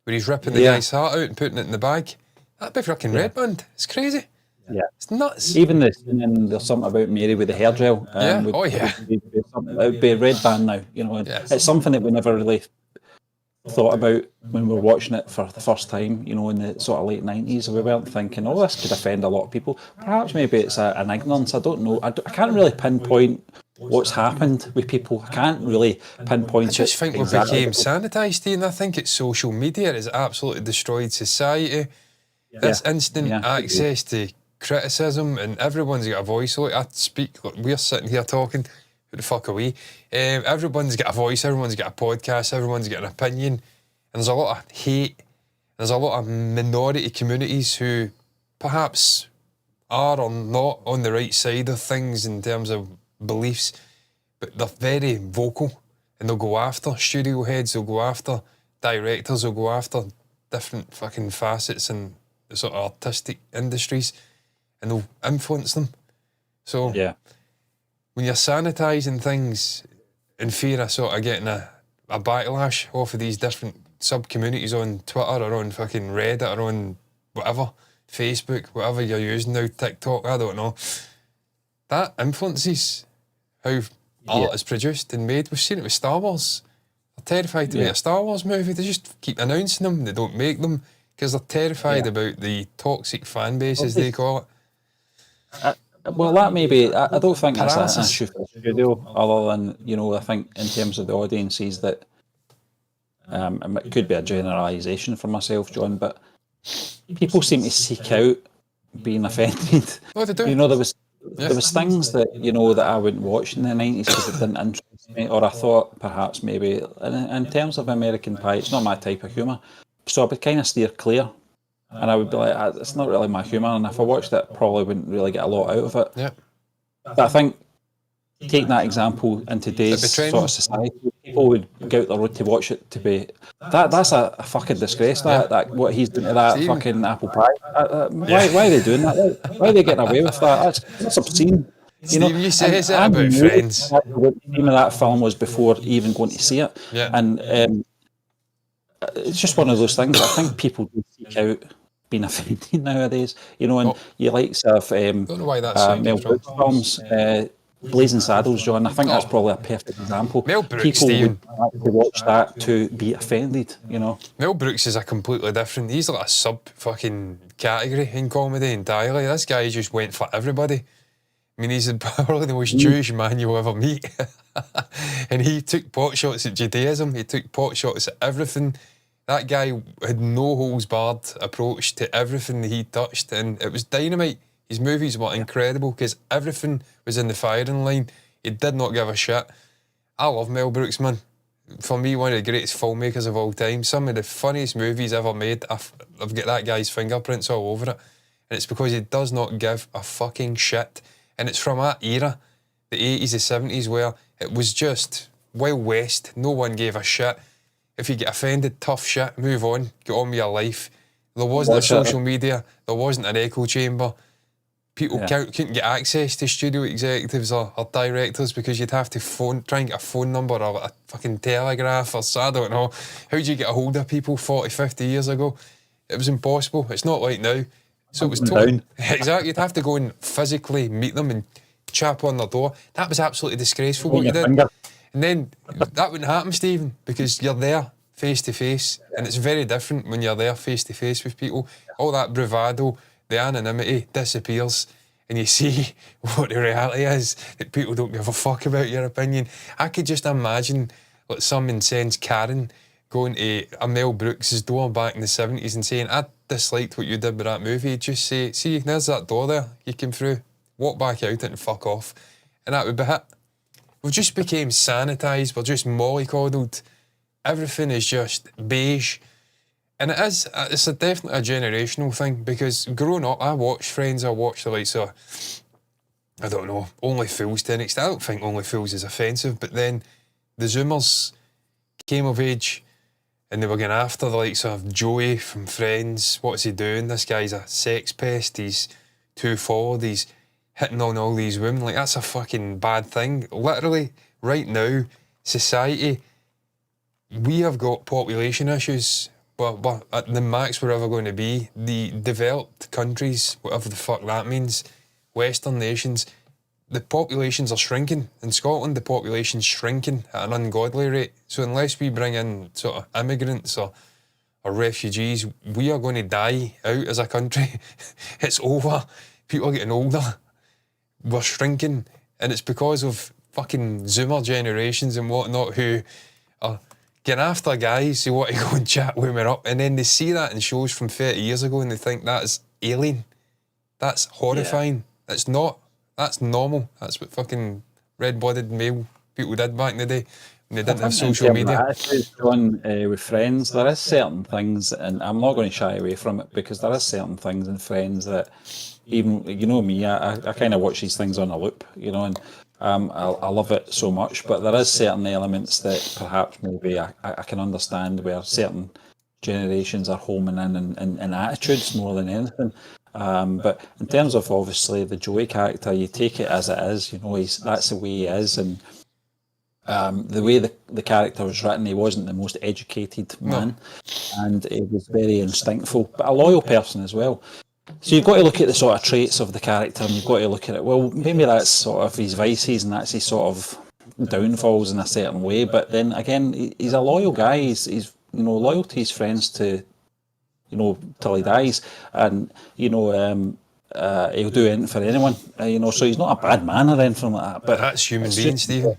where he's ripping the guy's heart out and putting it in the bag? That'd be fucking red band. It's crazy. Yeah, it's nuts. Even the scene in There's Something About Mary with the hair gel. It would be a red band now. You know, it's something that we never really thought about when we were watching it for the first time, you know, in the sort of late 90s. We weren't thinking, oh, this could offend a lot of people. Perhaps maybe it's an ignorance. I don't know. I can't really pinpoint what's happened with people. I can't really pinpoint. I just think we became sanitised, and I think it's social media has absolutely destroyed society. This instant access to criticism, and everyone's got a voice. Look, I speak, look, we're sitting here talking. Who the fuck are we? Everyone's got a voice, everyone's got a podcast, everyone's got an opinion, and there's a lot of hate. There's a lot of minority communities who perhaps are or not on the right side of things in terms of beliefs, but they're very vocal, and they'll go after studio heads, they'll go after directors, they'll go after different fucking facets in the sort of artistic industries, and they'll influence them. So when you're sanitising things in fear of sort of getting a backlash off of these different sub-communities on Twitter or on fucking Reddit or on whatever, Facebook, whatever you're using now, TikTok, I don't know, that influences how art is produced and made. We've seen it with Star Wars. They're terrified to make a Star Wars movie. They just keep announcing them. They don't make them because they're terrified about the toxic fan base, as they call it. Well, that may be. I don't think that's an issue for the studio, other than, you know, I think in terms of the audiences that it could be a generalisation for myself, John, but people seem to seek out being offended. Oh, they do. There was things that that I wouldn't watch in the 90s because it didn't interest me, or I thought perhaps maybe in terms of American Pie, it's not my type of humour, so I would kind of steer clear, and I would be like, it's not really my humour, and if I watched it, I probably wouldn't really get a lot out of it. Yeah. But I think taking that example in today's sort of society, people would go out the road to watch it to be that's a fucking disgrace. That what he's doing to that fucking apple pie. Why are they doing that? Why are they getting away with that? That's obscene. Stephen, you say it's about Friends. The theme of that film was before even going to see it, and it's just one of those things. I think people do seek out being offended nowadays. And you likes of don't know why that's Mel Brooks films. Blazing Saddles, John. I think that's probably a perfect example. Mel Brooks, people Stephen, would like to watch that to be offended. Mel Brooks is a completely different. He's like a sub fucking category in comedy entirely. This guy just went for everybody. I mean, he's probably the most Jewish man you'll ever meet, and he took pot shots at Judaism. He took pot shots at everything. That guy had no holds barred approach to everything that he touched, and it was dynamite. His movies were incredible because everything was in the firing line. He did not give a shit. I love Mel Brooks, man. For me, one of the greatest filmmakers of all time. Some of the funniest movies ever made. I've got that guy's fingerprints all over it. And it's because he does not give a fucking shit. And it's from that era, the 80s, the 70s, where it was just Wild West. No one gave a shit. If you get offended, tough shit, move on, get on with your life. There wasn't a social media. There wasn't an echo chamber. People couldn't get access to studio executives or directors because you'd have to try and get a phone number or a fucking telegraph or I don't know. How'd you get a hold of people 40, 50 years ago? It was impossible. It's not like now. So it was totally... Exactly. You'd have to go and physically meet them and chap on their door. That was absolutely disgraceful what you did. And then that wouldn't happen, Stephen, because you're there face to face and it's very different when you're there face to face with people. All that bravado, the anonymity disappears and you see what the reality is, that people don't give a fuck about your opinion. I could just imagine like some incensed Karen going to a Mel Brooks' door back in the 70s and saying, I disliked what you did with that movie. Just say, see, there's that door there, you came through, walk back out it and fuck off. And that would be it. We've just became sanitised, we're just mollycoddled. Everything is just beige. And it's definitely a generational thing because growing up, I watched Friends, I watched the likes of, I don't know, Only Fools to an extent. I don't think Only Fools is offensive, but then the Zoomers came of age and they were going after the likes of Joey from Friends. What's he doing? This guy's a sex pest, he's too forward, he's hitting on all these women. Like, that's a fucking bad thing. Literally, right now, society, we have got population issues. But at the max we're ever going to be, the developed countries, whatever the fuck that means, Western nations, the populations are shrinking. In Scotland, the population's shrinking at an ungodly rate. So unless we bring in sort of immigrants or refugees, we are going to die out as a country. It's over. People are getting older. We're shrinking. And it's because of fucking Zoomer generations and whatnot who are getting after guys who want to go and chat women up, and then they see that in shows from 30 years ago and they think that is alien. That's horrifying. It's not. That's normal. That's what fucking red-blooded male people did back in the day when they didn't have social media. John, with Friends, there is certain things, and I'm not going to shy away from it because there is certain things in Friends that even, me, I kind of watch these things on a loop, and I love it so much, but there is certain elements that perhaps maybe I can understand where certain generations are homing in attitudes more than anything. But in terms of obviously the Joey character, you take it as it is, that's the way he is, and the way the character was written, he wasn't the most educated man, and he was very instinctful, but a loyal person as well. So you've got to look at the sort of traits of the character, and you've got to look at it, well, maybe that's sort of his vices and that's his sort of downfalls in a certain way, but then again, he's a loyal guy, he's loyal to his friends to, till he dies, and, he'll do anything for anyone, so he's not a bad man or anything like that. But that's human being, Stephen.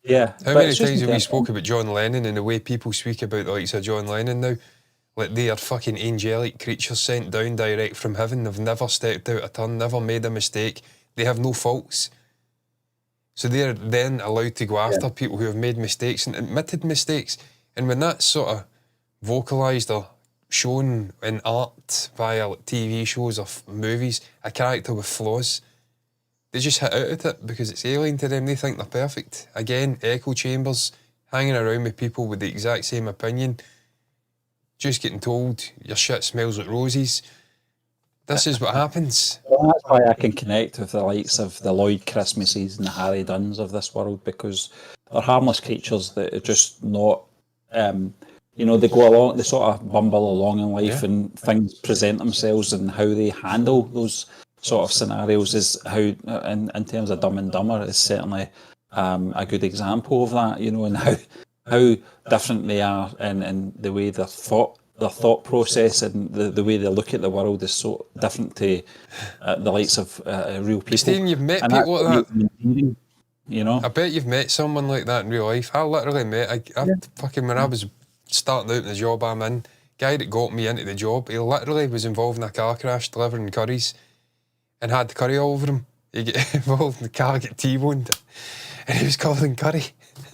Yeah. How but many it's just times have we in terms spoke about John Lennon and the way people speak about the likes of John Lennon now? Like they are fucking angelic creatures sent down direct from heaven. They've never stepped out a turn, never made a mistake. They have no faults. So they're then allowed to go after people who have made mistakes and admitted mistakes. And when that's sort of vocalised or shown in art via like TV shows or movies, a character with flaws, they just hit out at it because it's alien to them. They think they're perfect. Again, echo chambers, hanging around with people with the exact same opinion, just getting told your shit smells like roses. This is what happens. Well, that's why I can connect with the likes of the Lloyd Christmases and the Harry Dunns of this world, because they're harmless creatures that are just not, they go along, they sort of bumble along in life, and things present themselves, and how they handle those sort of scenarios is how, in terms of Dumb and Dumber, is certainly a good example of that, and how different they are, and the way their thought process and the way they look at the world is so different to the likes of real people. Stephen, you've met people like that. I bet you've met someone like that in real life. I literally met fucking when I was starting out in the job I'm in, guy that got me into the job, he literally was involved in a car crash delivering curries and had curry all over him. He get involved in the car, get T-boned, and he was covered in curry.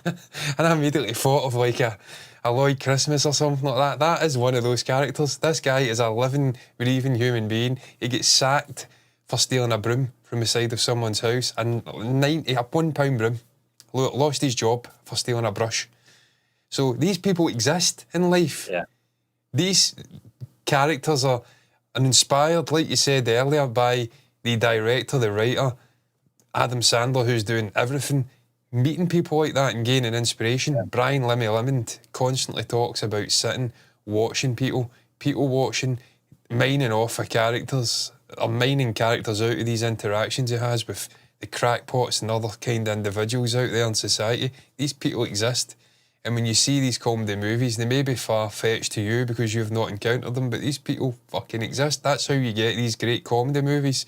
And I immediately thought of like a Lloyd Christmas or something like that. That is one of those characters. This guy is a living, breathing human being. He gets sacked for stealing a broom from the side of someone's house, and a £1 broom. Lost his job for stealing a brush. So these people exist in life. Yeah. These characters are inspired, like you said earlier, by the director, the writer, Adam Sandler, who's doing everything. Meeting people like that and gaining inspiration. Yeah. Brian Lemmy Lemond constantly talks about sitting, watching people watching, mining off of characters, or mining characters out of these interactions he has with the crackpots and other kind of individuals out there in society. These people exist. And when you see these comedy movies, they may be far-fetched to you because you've not encountered them, but these people fucking exist. That's how you get these great comedy movies.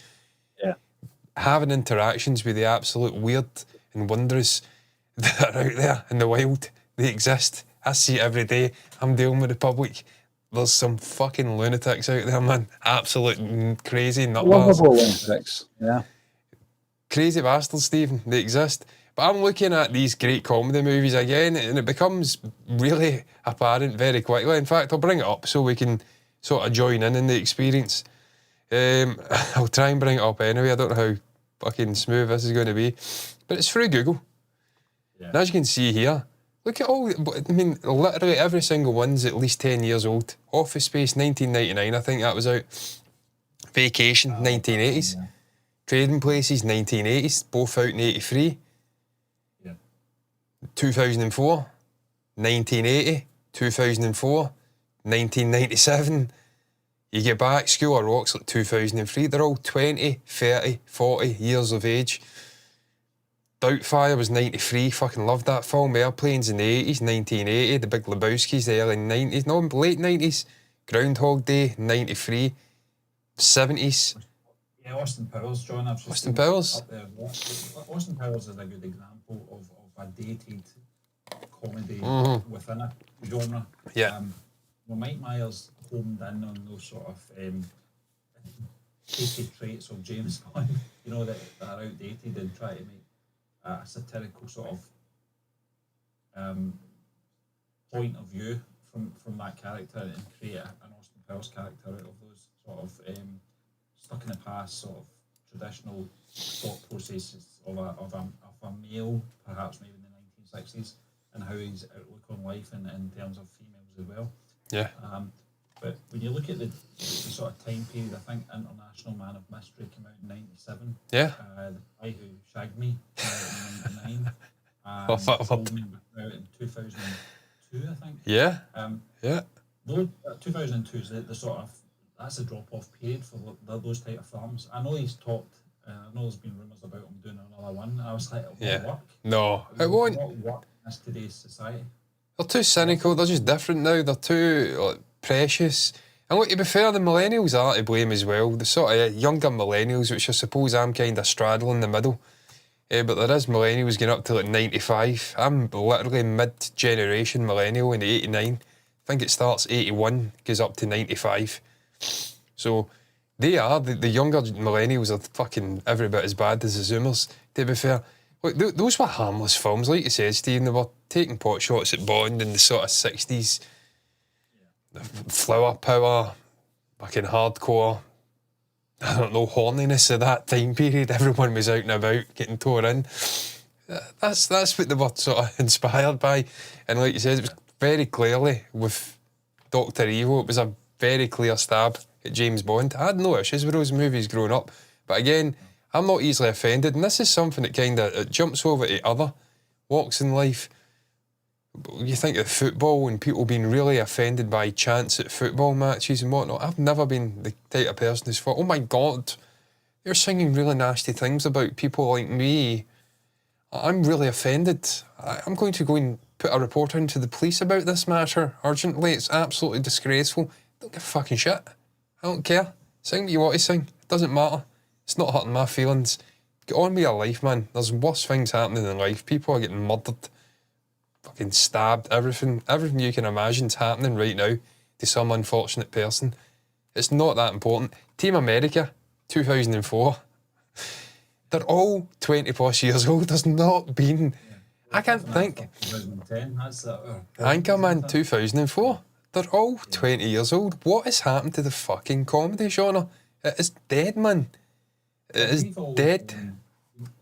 Yeah. Having interactions with the absolute weird and wondrous that are out there in the wild. They exist. I see it every day. I'm dealing with the public. There's some fucking lunatics out there, man. Absolute crazy nutbars. Lovable lunatics, yeah. Crazy bastards, Stephen. They exist. But I'm looking at these great comedy movies again, and it becomes really apparent very quickly. In fact, I'll bring it up so we can sort of join in the experience. I'll try and bring it up anyway. I don't know how fucking smooth this is going to be. But it's through Google. Yeah. And as you can see here, look at all, I mean, literally every single one's at least 10 years old. Office Space, 1999, I think that was out. Vacation, 1980s. Yeah. Trading Places, 1980s, both out in 83. Yeah. 2004, 1980, 2004, 1997. You get back, School of Rock's like 2003. They're all 20, 30, 40 years of age. Doubtfire was 93, fucking loved that film. Airplanes in the 80s, 1980. The Big Lebowski's, the early 90s. No, late 90s. Groundhog Day, 93. 70s. Yeah, Austin Powers, John. I've just Austin Powers? Up there. Austin Powers is a good example of a dated comedy within a genre. Yeah. Well, Mike Myers homed in on those sort of dated traits of James Bond, that are outdated, and try to make a satirical sort of point of view from that character and create an Austin Powers character out of those sort of stuck in the past sort of traditional thought processes of a male, perhaps maybe in the 1960s, and how his outlook on life in terms of females as well. Yeah. But when you look at the sort of time period, I think International Man of Mystery came out in 97. Yeah. The Guy Who Shagged Me came out in 99. And Told Me came out in 2002, I think. Yeah. Yeah. 2002 is the sort of, that's a drop-off period for those type of films. I know he's talked, I know there's been rumours about him doing another one. I was like, it won't work. No, it won't. It won't work in today's society. They're too cynical. They're just different now. They're too precious. And look, to be fair, the millennials are to blame as well. The sort of younger millennials, which I suppose I'm kind of straddling the middle. But there is millennials going up to like 95. I'm literally mid-generation millennial in 89. I think it starts 81, goes up to 95. So they are, the younger millennials are fucking every bit as bad as the Zoomers, to be fair. Look, those were harmless films, like you said, Stephen. They were taking pot shots at Bond in the sort of 60s. Flower power, fucking hardcore, I don't know, horniness of that time period. Everyone was out and about, getting tore in. That's what they were sort of inspired by. And like you said, it was very clearly with Dr. Evil, it was a very clear stab at James Bond. I had no issues with those movies growing up. But again, I'm not easily offended. And this is something that kind of jumps over to other walks in life. You think of football and people being really offended by chants at football matches and whatnot. I've never been the type of person who's thought, oh my God, you're singing really nasty things about people like me. I'm really offended. I'm going to go and put a report into the police about this matter urgently. It's absolutely disgraceful. Don't give a fucking shit. I don't care. Sing what you want to sing. It doesn't matter. It's not hurting my feelings. Get on with your life, man. There's worse things happening in life. People are getting murdered, fucking stabbed. Everything you can imagine's happening right now to some unfortunate person. It's not that important. Team America, 2004. They're all 20 plus years old. There's not been... I can't think. 2010, that's that. Anchorman 2004. They're all 20 years old. What has happened to the fucking comedy genre? It is dead, man. It is dead.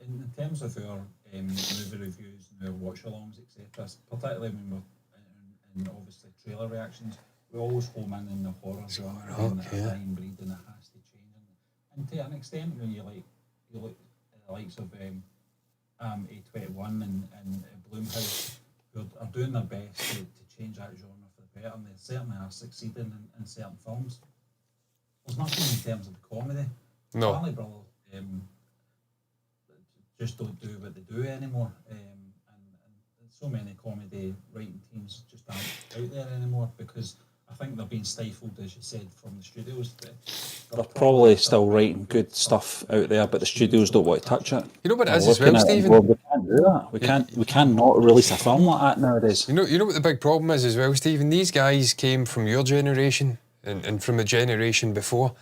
In terms of our movie reviews and our watch-alongs, etc., particularly when we're in obviously trailer reactions, we always home in the horror genre and the dying breed, and it has to change. And to an extent, when you look at the likes of A21 and Blumhouse, who are doing their best to change that genre for the better, and they certainly are succeeding in certain films. There's nothing in terms of the comedy. No. Farley Brothers just don't do what they do anymore, and so many comedy writing teams just aren't out there anymore because I think they're being stifled, as you said, from the studios. They're probably still writing good stuff out there, but the studios don't want to touch it. You know what it is as well, Stephen? We can't do that. We cannot release a film like that nowadays. You know what the big problem is as well, Stephen? These guys came from your generation and from the generation before.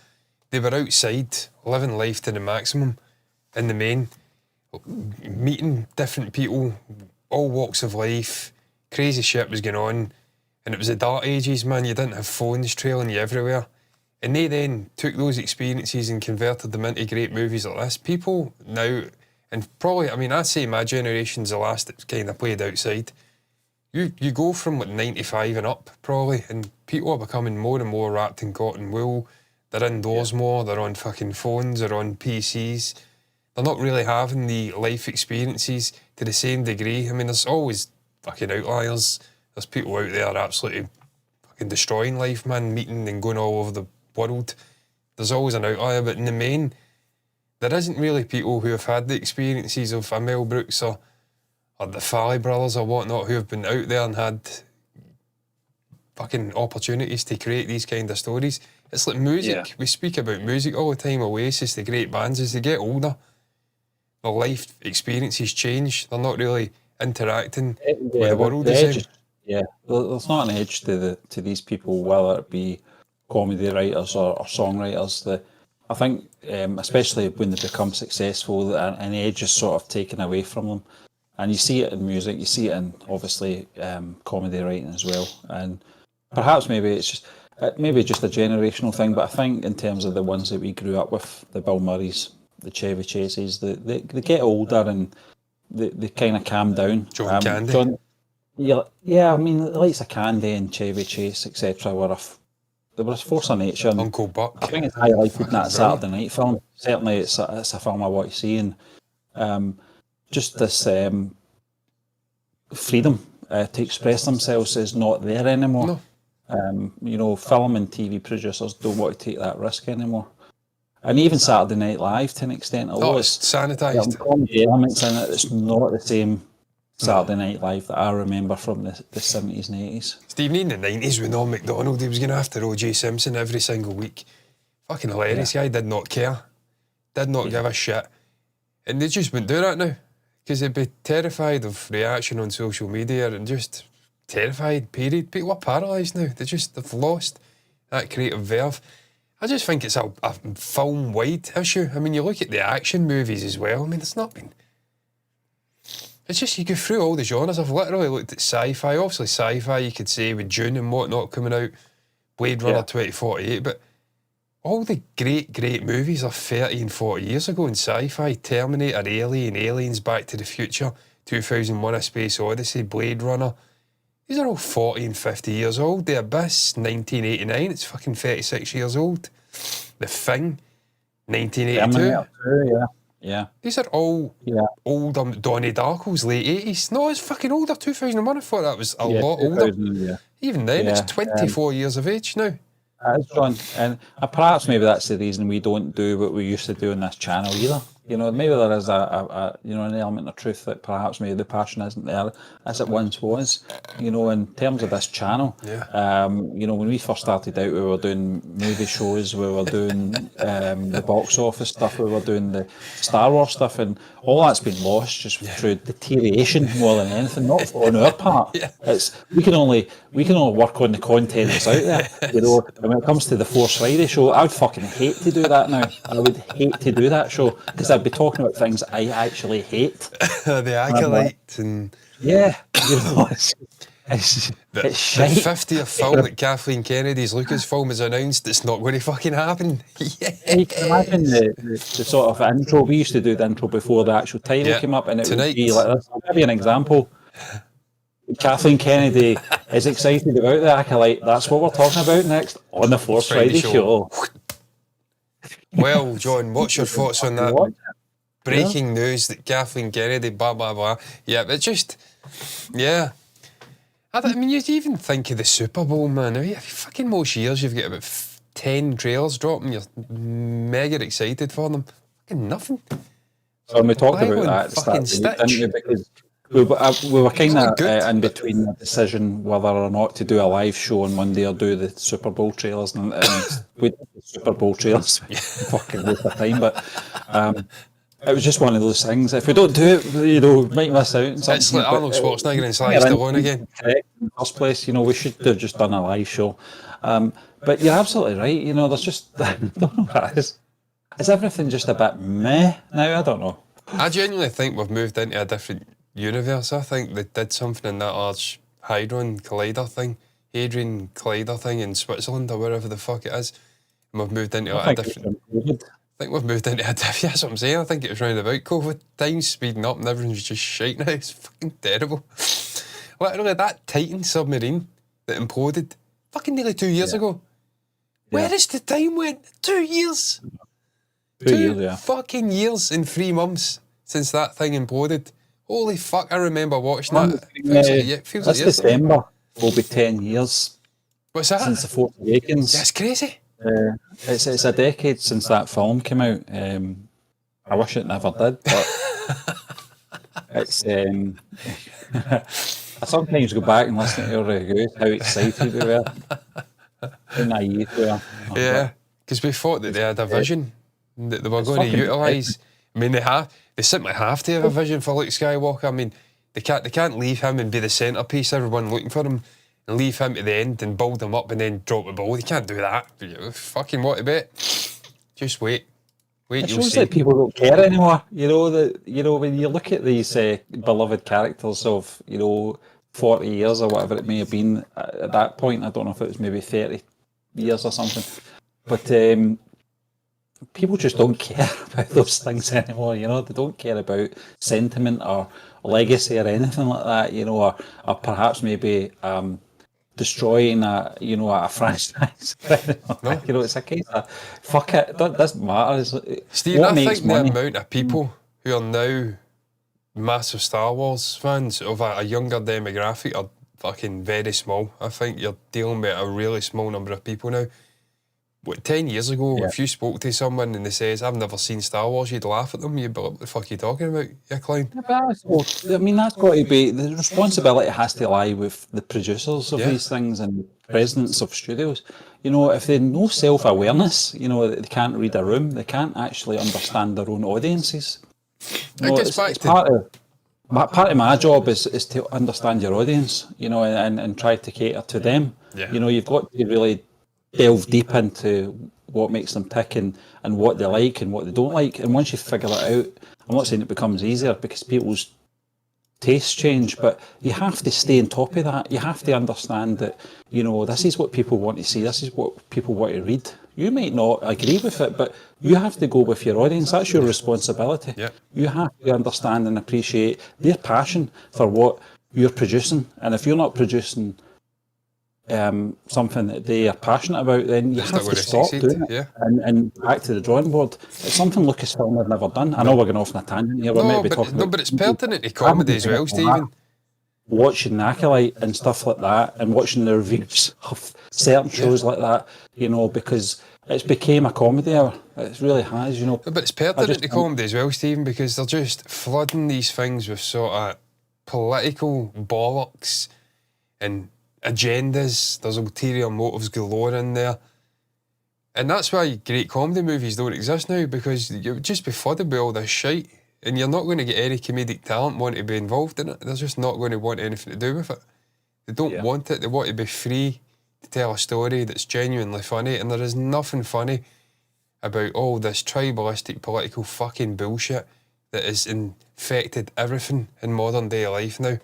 They were outside, living life to the maximum in the main, meeting different people, all walks of life, crazy shit was going on. And it was the dark ages, man. You didn't have phones trailing you everywhere. And they then took those experiences and converted them into great movies like this. People now, and probably, I mean, I'd say my generation's the last that kind of played outside. You go from like 95 and up, probably, and people are becoming more and more wrapped in cotton wool. They're indoors more, they're on fucking phones, they're on PCs. They're not really having the life experiences to the same degree. I mean, there's always fucking outliers. There's people out there absolutely fucking destroying life, man, meeting and going all over the world. There's always an outlier, but in the main, there isn't really people who have had the experiences of a Mel Brooks or the Farley brothers or whatnot who have been out there and had fucking opportunities to create these kind of stories. It's like music. Yeah. We speak about music all the time, Oasis, the great bands. As they get older, their life experiences change. They're not really interacting with the world the same. Yeah, there's not an edge to these people, whether it be comedy writers or songwriters. I think, especially when they become successful, an edge is sort of taken away from them. And you see it in music, you see it in, obviously, comedy writing as well. And perhaps maybe it's just a generational thing, but I think in terms of the ones that we grew up with, the Bill Murrays, the Chevy Chases, they get older and they kind of calm down. John Candy. Yeah, I mean, the likes of Candy and Chevy Chase, etc., they were a force of nature. Uncle Buck. I think it's highlighted in that Saturday Night film. Certainly, it's a film I want to see, and just this freedom to express themselves is not there anymore. No. Film and TV producers don't want to take that risk anymore. And even Saturday Night Live, to an extent, although it's sanitised. Comedy elements in it, it's not the same Saturday Night Live that I remember from the 70s and 80s. Stephen, in the 90s with Norm Macdonald, he was going after O.J. Simpson every single week. Fucking hilarious guy, did not care. Did not give a shit. And they just wouldn't do that now. because they'd be terrified of reaction on social media and just terrified, period. People are paralysed now. They've lost that creative verve. I just think it's a film-wide issue. I mean, you look at the action movies as well. I mean, it's not been... It's just, you go through all the genres. I've literally looked at sci-fi. Obviously, sci-fi, you could say, with Dune and whatnot coming out, Blade Runner 2048, but all the great movies are 30 and 40 years ago in sci-fi. Terminator, Alien, Aliens, Back to the Future, 2001: A Space Odyssey, Blade Runner. These are all 40 and 50 years old. The Abyss, 1989, it's fucking 36 years old. The Thing, 1982. Yeah. These are all older. Donnie Darko's late 80s. No, it's fucking older. 2001. I thought that was a lot older. Even then, it's 24 years of age now. That is, John. And perhaps maybe that's the reason we don't do what we used to do on this channel either. You know, maybe there is an element of truth that perhaps maybe the passion isn't there as it once was. You know, in terms of this channel, you know, when we first started out, we were doing movie shows, we were doing the box office stuff, we were doing the Star Wars stuff, and all that's been lost just through deterioration more than anything. Not on our part. It's we can only work on the content that's out there. You know, and when it comes to the Force Friday show, I would fucking hate to do that now. I would hate to do that show because I'd be talking about things I actually hate. The Acolyte and... Yeah, you know, it's shite. The 50th film that Kathleen Kennedy's Lucasfilm has announced it's not going to fucking happen. You can imagine the sort of intro. We used to do the intro before the actual title came up, and it would be like this. I'll give you an example. Kathleen Kennedy is excited about the Acolyte. That's what we're talking about next on the Force Friday show. Well, John, what's your thoughts on that? Breaking news that Kathleen Kennedy, blah, blah, blah. Yeah, but just, I mean, you even think of the Super Bowl, man. I mean, fucking most years you've got about 10 trailers dropping. You're mega excited for them. Fucking nothing. So we talked about that at the start, didn't we? Because we were kind of in between the decision whether or not to do a live show on Monday or do the Super Bowl trailers, and we did the Super Bowl trailers. Fucking waste of time, but it was just one of those things. If we don't do it, you know, we might miss out on something. It's like Arnold Schwarzenegger and Sly Stallone again. In the first place, you know, we should have just done a live show. But you're absolutely right. You know, there's just I don't know what it is. Is everything just a bit meh now? I don't know. I genuinely think we've moved into a different universe. I think they did something in that Large Hadron Collider thing, Hadrian Collider thing in Switzerland or wherever the fuck it is. And we've moved into a different... I think we've moved into a different... That's what I'm saying. I think it was round about COVID times, speeding up and everyone's just shite now. It's fucking terrible. Literally, that Titan submarine that imploded fucking nearly 2 years ago. Where is the time went? 2 years? 2 years, fucking years and 3 months since that thing imploded. Holy fuck, I remember watching that. Feels like December will be 10 years. What's that? Since The Force Awakens. That's crazy. It's a decade since that film came out. I wish it never did, but it's... I sometimes go back and listen to your reviews, how excited we were. How naive we are. Yeah, because we thought that they had a vision that they were going to utilise. I mean, they simply have to have a vision for Luke Skywalker. I mean, they can't leave him and be the centrepiece, everyone looking for him, and leave him to the end and build him up and then drop the ball. They can't do that. Fucking what a bit. Just wait. It shows that people don't care anymore. You know, when you look at these beloved characters of, 40 years or whatever it may have been at that point, I don't know if it was maybe 30 years or something, but people just don't care about those things anymore. They don't care about sentiment or legacy or anything like that. Or perhaps maybe destroying a franchise. No. It's a case of fuck it. That doesn't matter. Steve, I think the amount of people who are now massive Star Wars fans of a younger demographic are fucking very small. I think you're dealing with a really small number of people now. 10 years ago, if you spoke to someone and they says, I've never seen Star Wars, you'd laugh at them. You'd be like, what the fuck are you talking about, you clown? That's got to be, the responsibility has to lie with the producers of these things and the presidents of studios. If they have no self-awareness, they can't read a room, they can't actually understand their own audiences. It gets back to part of my job is to understand your audience, and try to cater to them. Yeah. You've got to really delve deep into what makes them tick and what they like and what they don't like. And once you figure that out, I'm not saying it becomes easier because people's tastes change, but you have to stay on top of that. You have to understand that, this is what people want to see. This is what people want to read. You might not agree with it, but you have to go with your audience. That's your responsibility. Yeah. You have to understand and appreciate their passion for what you're producing. And if you're not producing something that they are passionate about, then you have to stop doing it and back to the drawing board. It's something Lucasfilm have never done. I know we're going off on a tangent here. But it's pertinent to comedy as well, Stephen. Watching the Acolyte and stuff like that, and watching the reviews of certain shows like that, because it's became a comedy hour. It really has, But it's pertinent to comedy as well, Stephen, because they're just flooding these things with sort of political bollocks and agendas. There's ulterior motives galore in there. And that's why great comedy movies don't exist now, because you would just be flooded with all this shite. And you're not going to get any comedic talent want to be involved in it. They're just not going to want anything to do with it. They don't want it. They want to be free to tell a story that's genuinely funny. And there is nothing funny about all this tribalistic political fucking bullshit that has infected everything in modern day life now.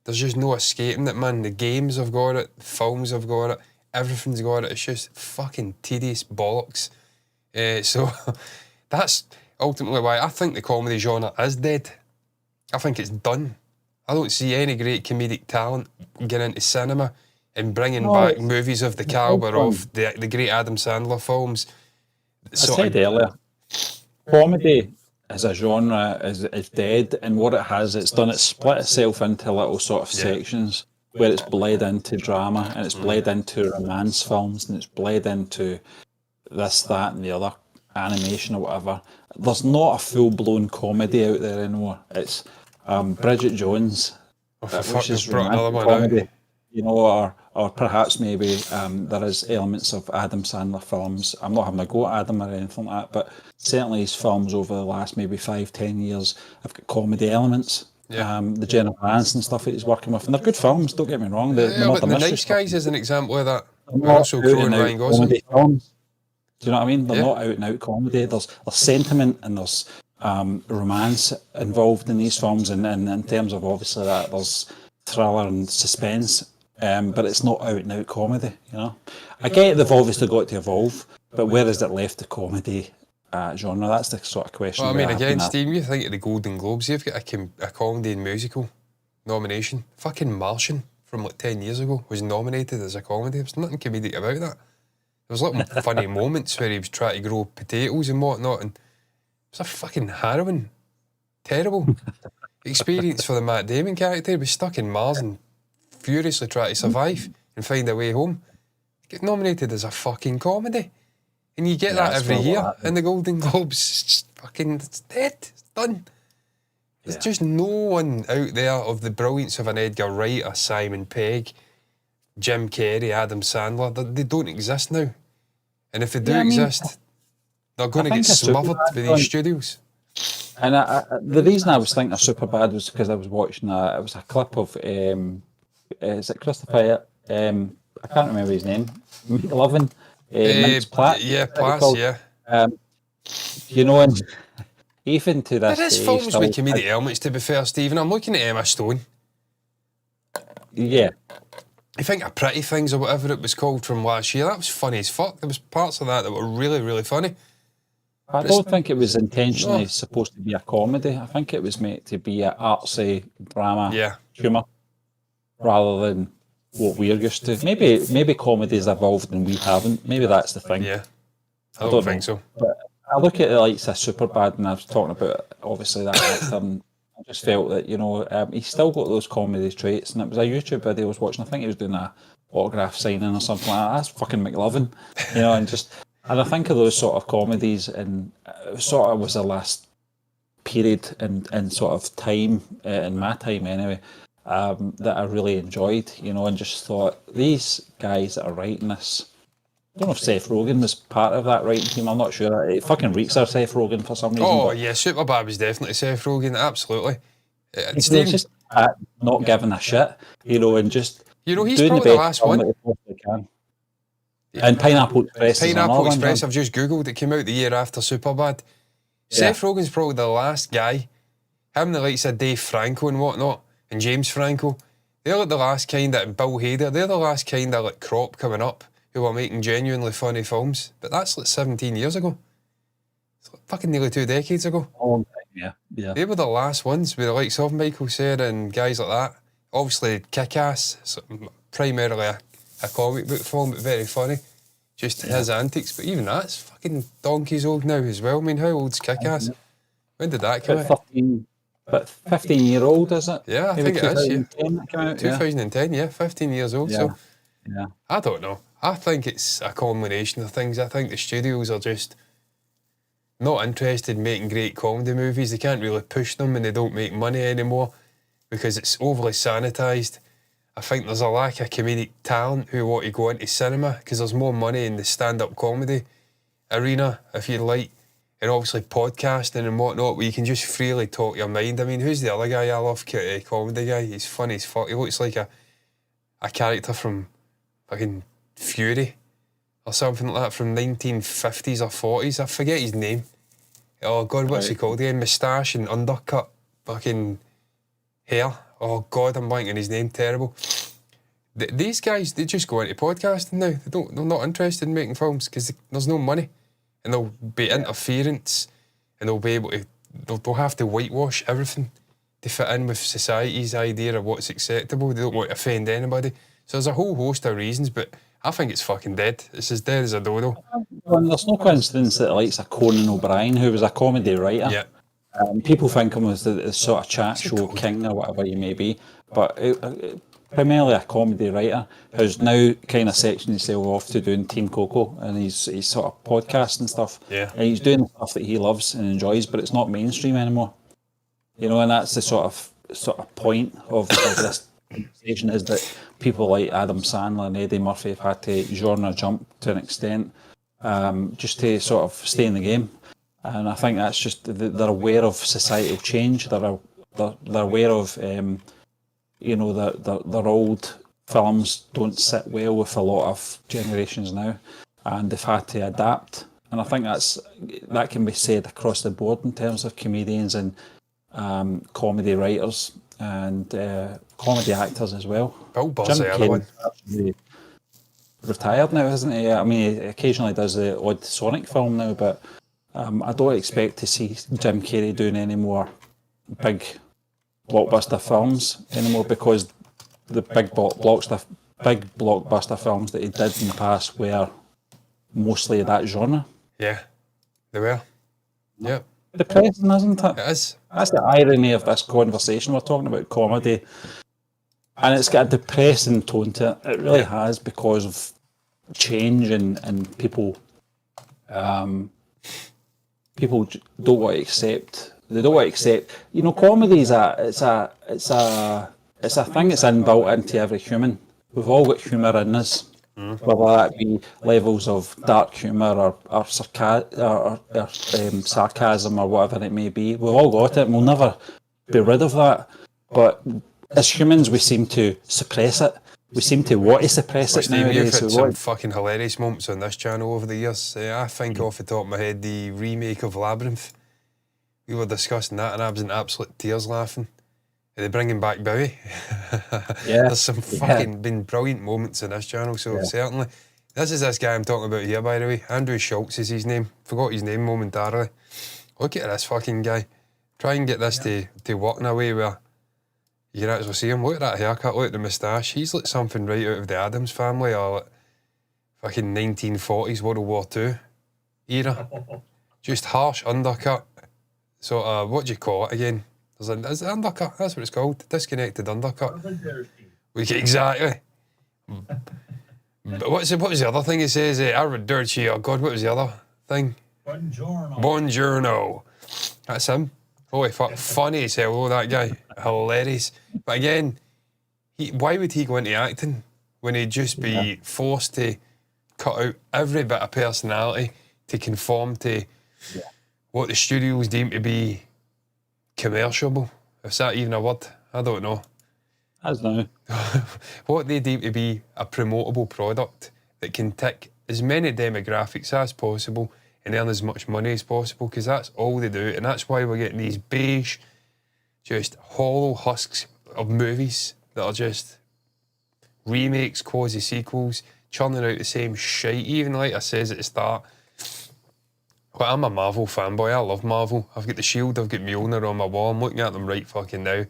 There's just no escaping it, man. The games have got it, the films have got it, everything's got it. It's just fucking tedious bollocks. So that's ultimately why I think the comedy genre is dead. I think it's done. I don't see any great comedic talent getting into cinema and bringing back movies of the calibre of the great Adam Sandler films. I said earlier, comedy as a genre is dead, and what it has, it's split itself into little sort of sections where it's bled into drama and it's bled into romance films and it's bled into this, that and the other, animation or whatever. There's not a full-blown comedy out there anymore. It's Bridget Jones, which is romantic comedy, or perhaps maybe there is elements of Adam Sandler films. I'm not having a go at Adam or anything like that, but certainly his films over the last maybe 5-10 years have got comedy elements. The Jennifer Aniston stuff that he's working with, and they're good films, don't get me wrong. But The Nice Guys is an example of that. Russell Crowe and Ryan Gosling. Do you know what I mean? They're not out and out comedy. There's sentiment and there's romance involved in these films, and in terms of obviously that there's thriller and suspense, but it's not out and out comedy. I get they've obviously got to evolve, but where is it left the comedy genre? That's the sort of question. Well, I mean, again, Steve, you think of the Golden Globes, you've got a comedy and musical nomination. Fucking Martian from like 10 years ago was nominated as a comedy. There's nothing comedic about that. There was little funny moments where he was trying to grow potatoes and whatnot, and it was a fucking harrowing, terrible experience for the Matt Damon character. He was stuck in Mars and furiously trying to survive and find a way home. Get nominated as a fucking comedy. And you get that every year in the Golden Globes. It's just fucking, it's dead. It's done. There's just no one out there of the brilliance of an Edgar Wright, a Simon Pegg, Jim Carrey, Adam Sandler. They don't exist now. And if they do exist, they're going to get smothered by these studios. And the reason I was thinking of Superbad was because I was watching it was a clip of, is it Christopher, I can't remember his name, McLaughlin, Platt. Yeah, Platt, yeah. And even to this there is day, films with comedic elements, to be fair, Stephen. I'm looking at Emma Stone. Yeah. I think of Pretty Things or whatever it was called from last year. That was funny as fuck. There was parts of that were really, really funny. I don't think it was intentionally supposed to be a comedy. I think it was meant to be an artsy drama humour rather than what we're used to. Maybe comedy's evolved and we haven't. Maybe that's the thing. Yeah, I don't think so. But I look at it like it's a Superbad, and I was talking about obviously that actor, and I just felt that he's still got those comedy traits. And it was a YouTube video I was watching. I think he was doing a autograph signing or something like that. That's fucking McLaughlin, and I think of those sort of comedies, and it sort of was the last period and sort of time in my time anyway. That I really enjoyed, and just thought, these guys that are writing this, I don't know if Seth Rogen was part of that writing team, I'm not sure. It fucking reeks of Seth Rogen for some reason. Oh, yeah, Superbad was definitely Seth Rogen, absolutely. Stephen, just not giving a shit, and just he's doing probably the the best last film one. that they possibly can. And Pineapple Express is another Pineapple one. Express, I've just googled. It came out the year after Superbad. Seth Rogen's probably the last guy. Him, the likes of Dave Franco and whatnot, and James Franco. They're like the last kind of, and Bill Hader, they're the last kind of like crop coming up who are making genuinely funny films. But that's like 17 years ago. It's like fucking nearly 2 decades ago. Oh, yeah. They were the last ones with the likes of Michael Cera and guys like that. Obviously, Kick-Ass, primarily a comic book film, but very funny. Just his antics. But even that's fucking donkey's old now as well. I mean, how old's Kick-Ass? When did that come out? 15-year-old, is it? Yeah, I Maybe think it is. Yeah. 2010 that came out. 2010, 15 years old. Yeah. So Yeah. I don't know. I think it's a combination of things. I think the studios are just not interested in making great comedy movies. They can't really push them and they don't make money anymore because it's overly sanitised. I think there's a lack of comedic talent who want to go into cinema because there's more money in the stand-up comedy arena, if you like, and obviously podcasting and whatnot, where you can just freely talk your mind. I mean, who's the other guy I love? Comedy guy. He's funny as fuck. He looks like a character from fucking Fury or something like that from 1950s or 40s. I forget his name. Oh God, what's he called again? Moustache and undercut fucking hair. Oh God, I'm blanking his name. Terrible. These guys, they just go into podcasting now. They're not interested in making films because there's no money, and there'll be interference, and they'll be able to. They'll have to whitewash everything to fit in with society's idea of what's acceptable. They don't want to offend anybody. So there's a whole host of reasons, but I think it's fucking dead. It's as dead as a dodo. Well, there's no coincidence that likes a Conan O'Brien, who was a comedy writer. Yeah. People think him as the sort of chat show king or whatever you may be, but primarily a comedy writer who's now kind of sectioned himself off to doing Team Coco, and he's sort of podcast and stuff. Yeah. And he's doing stuff that he loves and enjoys, but it's not mainstream anymore. And that's the sort of point of this conversation, is that people like Adam Sandler and Eddie Murphy have had to genre jump to an extent, just to sort of stay in the game. And I think that's just they're aware of societal change. They're aware of their old films don't sit well with a lot of generations now, and they've had to adapt. And I think that can be said across the board in terms of comedians and comedy writers and comedy actors as well. Bill Burr's the other one. Retired now, isn't he? I mean, he occasionally does the odd Sonic film now, but I don't expect to see Jim Carrey doing any more big blockbuster films anymore, because the big blockbuster films that he did in the past were mostly that genre. Yeah, they were. Yep. Depressing, isn't it? It is. That's the irony of this conversation. We're talking about comedy, and it's got a depressing tone to it. It really has, because of change and people. People don't want to accept. They don't want to accept. Comedy is it's a thing that's inbuilt into every human. We've all got humour in us, whether that be levels of dark humour or sarcasm or whatever it may be. We've all got it, and we'll never be rid of that. But as humans, we seem to suppress it. We seem to want to suppress it nowadays. You've had some fucking hilarious moments on this channel over the years. I think off the top of my head, the remake of Labyrinth. We were discussing that, and I was in absolute tears laughing. Are they bringing back Bowie? Yeah. There's some fucking been brilliant moments in this channel, so certainly. This is this guy I'm talking about here, by the way. Andrew Schultz is his name. Forgot his name momentarily. Look at this fucking guy. Try and get this to work in a way where you can actually see him. Look at that haircut, look at the moustache. He's like something right out of the Addams Family or like fucking 1940s World War II era. Just harsh undercut. Sort of, what do you call it again? Is it undercut? That's what it's called. Disconnected undercut. Exactly. But what was the other thing he says? Arrivederci, oh God, what was the other thing? Buongiorno. Buongiorno. That's him. Holy fuck, funny as hell, that guy. Hilarious. But again, why would he go into acting when he'd just be forced to cut out every bit of personality to conform to what the studios deem to be commercial? Is that even a word? I don't know. As now. What they deem to be a promotable product that can tick as many demographics as possible and earn as much money as possible, because that's all they do, and that's why we're getting these beige, just hollow husks of movies that are just remakes, quasi-sequels, churning out the same shite. Even like I says at the start, well, I'm a Marvel fanboy, I love Marvel. I've got the Shield, I've got Mjolnir on my wall, I'm looking at them right fucking now.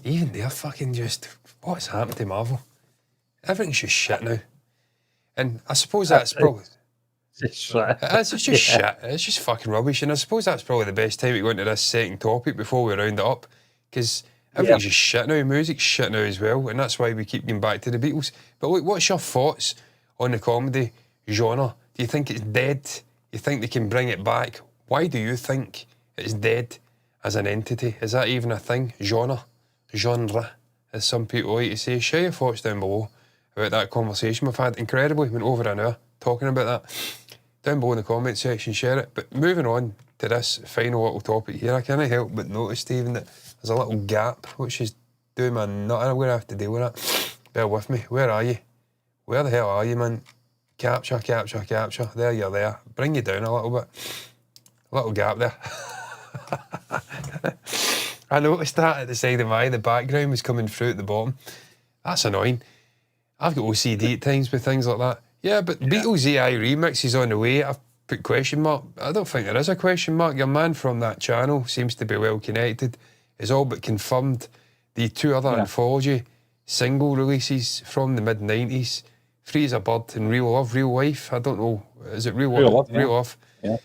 Even they're fucking just, what's happened to Marvel? Everything's just shit now. And I suppose that's probably... It's just shit. It's just fucking rubbish. And I suppose that's probably the best time to go into this second topic before we round it up. Because everything's just shit now. Music's shit now as well. And that's why we keep going back to the Beatles. But look, what's your thoughts on the comedy genre? Do you think it's dead? You think they can bring it back? Why do you think it's dead as an entity? Is that even a thing? Genre, as some people like to say. Share your thoughts down below about that conversation we've had. Incredibly, went over an hour talking about that. Down below in the comment section, share it. But moving on to this final little topic here, I can't help but notice, Stephen, that there's a little gap which is doing my nut. I'm going to have to deal with that. Bear with me. Where are you? Where the hell are you, man? Capture. There, you're there. Bring you down a little bit. A little gap there. I noticed that at the side of my eye, the background was coming through at the bottom. That's annoying. I've got OCD at times with things like that. Yeah, but Beatles AI remix is on the way. I've put question mark. I don't think there is a question mark. Your man from that channel seems to be well connected. It's all but confirmed the two other anthology single releases from the mid-90s, Free as a Bird and Real Love, Real Life. I don't know. Is it Real Love? Real Love. Yeah.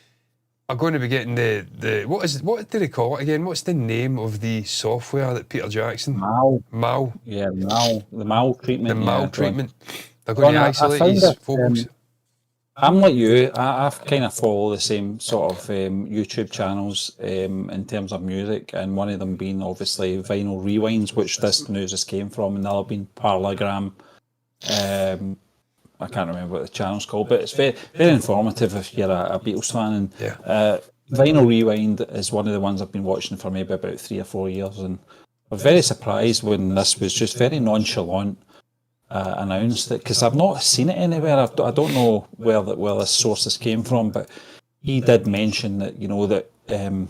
Are going to be getting the what do they call it again? What's the name of the software that Peter Jackson? Mal. Yeah, Mal. The Mal treatment. The Mal treatment. They're going to isolate his vocals. I'm like you. I've kind of follow the same sort of YouTube channels in terms of music, and one of them being obviously Vinyl Rewinds, which this news has came from, and the other being Parallelogram. I can't remember what the channel's called, but it's very, very informative if you're a Beatles fan. And Vinyl Rewind is one of the ones I've been watching for maybe about 3 or 4 years, and I was very surprised when this was just very nonchalant announced it, because I've not seen it anywhere. I don't know where this sources came from, but he did mention that that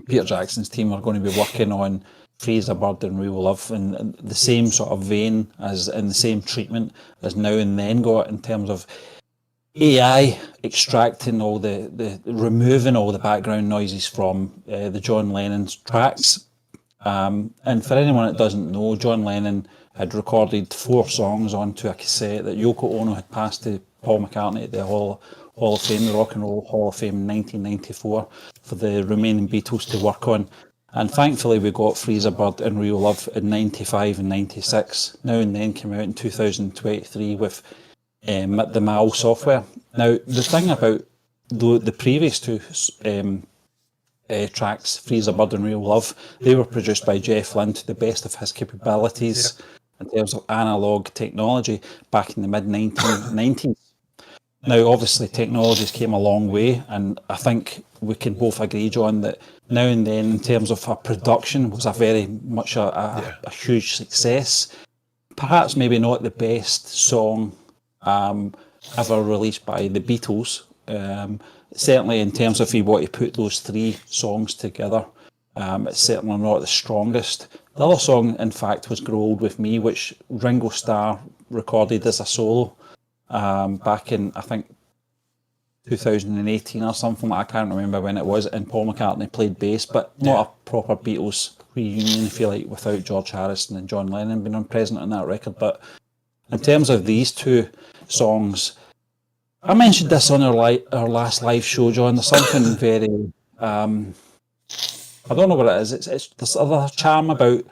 Peter Jackson's team are going to be working on Free as a Bird and Real Love, and the same sort of vein as in the same treatment as Now and Then got, in terms of AI extracting all the removing all the background noises from the John Lennon's tracks. And for anyone that doesn't know, John Lennon had recorded 4 songs onto a cassette that Yoko Ono had passed to Paul McCartney at the Hall of Fame, the Rock and Roll Hall of Fame in 1994, for the remaining Beatles to work on. And thankfully we got Free as a Bird and Real Love in 95 and 96. Now and Then came out in 2023 with the Mal software. Now, the thing about the previous 2 tracks, Free as a Bird and Real Love, they were produced by Jeff Lynne to the best of his capabilities in terms of analogue technology back in the mid-1990s. Now, obviously, technologies came a long way, and I think we can both agree, John, that Now and Then, in terms of a production, was a very much a huge success. Perhaps maybe not the best song ever released by the Beatles. Certainly, in terms of if you want to put those 3 songs together, it's certainly not the strongest. The other song, in fact, was Grow Old With Me, which Ringo Starr recorded as a solo back in, I think, 2018 or something. I can't remember when it was, and Paul McCartney played bass, but not a proper Beatles reunion, if you like, without George Harrison and John Lennon being present on that record. But in terms of these 2 songs, I mentioned this on our last live show, John. There's something very, I don't know what it is. It's this other charm about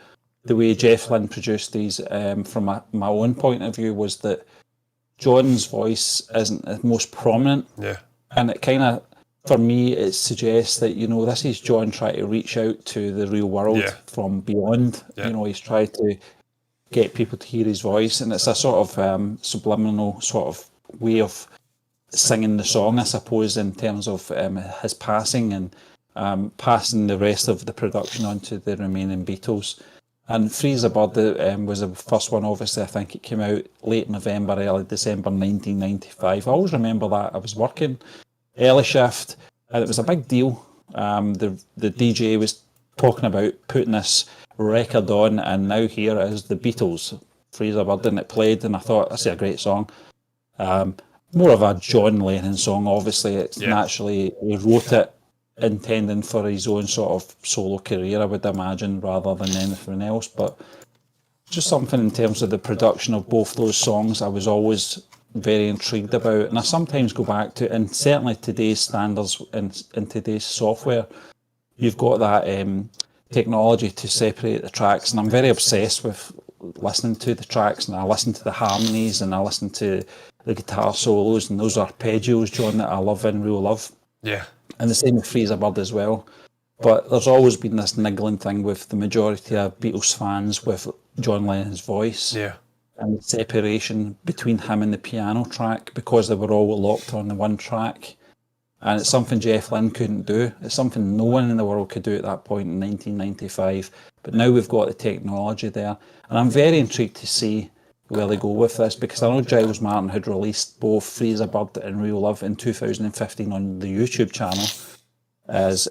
the way Jeff Lynne produced these. From my own point of view, was that John's voice isn't the most prominent. Yeah. And it kind of, for me, it suggests that, this is John trying to reach out to the real world from beyond. Yeah. He's tried to get people to hear his voice, and it's a sort of subliminal sort of way of singing the song, I suppose, in terms of his passing. And passing the rest of the production on to the remaining Beatles. And Freeze a Bird was the first one, obviously. I think it came out late November, early December 1995. I always remember that. I was working early shift, and it was a big deal. The DJ was talking about putting this record on, and now here it is, the Beatles, Freeze a Bird, and it played, and I thought, that's a great song. More of a John Lennon song, obviously. It's naturally, he wrote it intending for his own sort of solo career, I would imagine, rather than anything else. But just something in terms of the production of both those songs I was always very intrigued about. And I sometimes go back to, and certainly today's standards and in today's software, you've got that technology to separate the tracks. And I'm very obsessed with listening to the tracks, and I listen to the harmonies, and I listen to the guitar solos and those arpeggios, John, that I love in Real Love. Yeah. And the same with Freeze a Bird as well. But there's always been this niggling thing with the majority of Beatles fans with John Lennon's voice. Yeah. And the separation between him and the piano track, because they were all locked on the one track. And it's something Jeff Lynne couldn't do. It's something no one in the world could do at that point in 1995. But now we've got the technology there. And I'm very intrigued to see where they go with this, because I know Giles Martin had released both Freeze a Bird and Real Love in 2015 on the YouTube channel as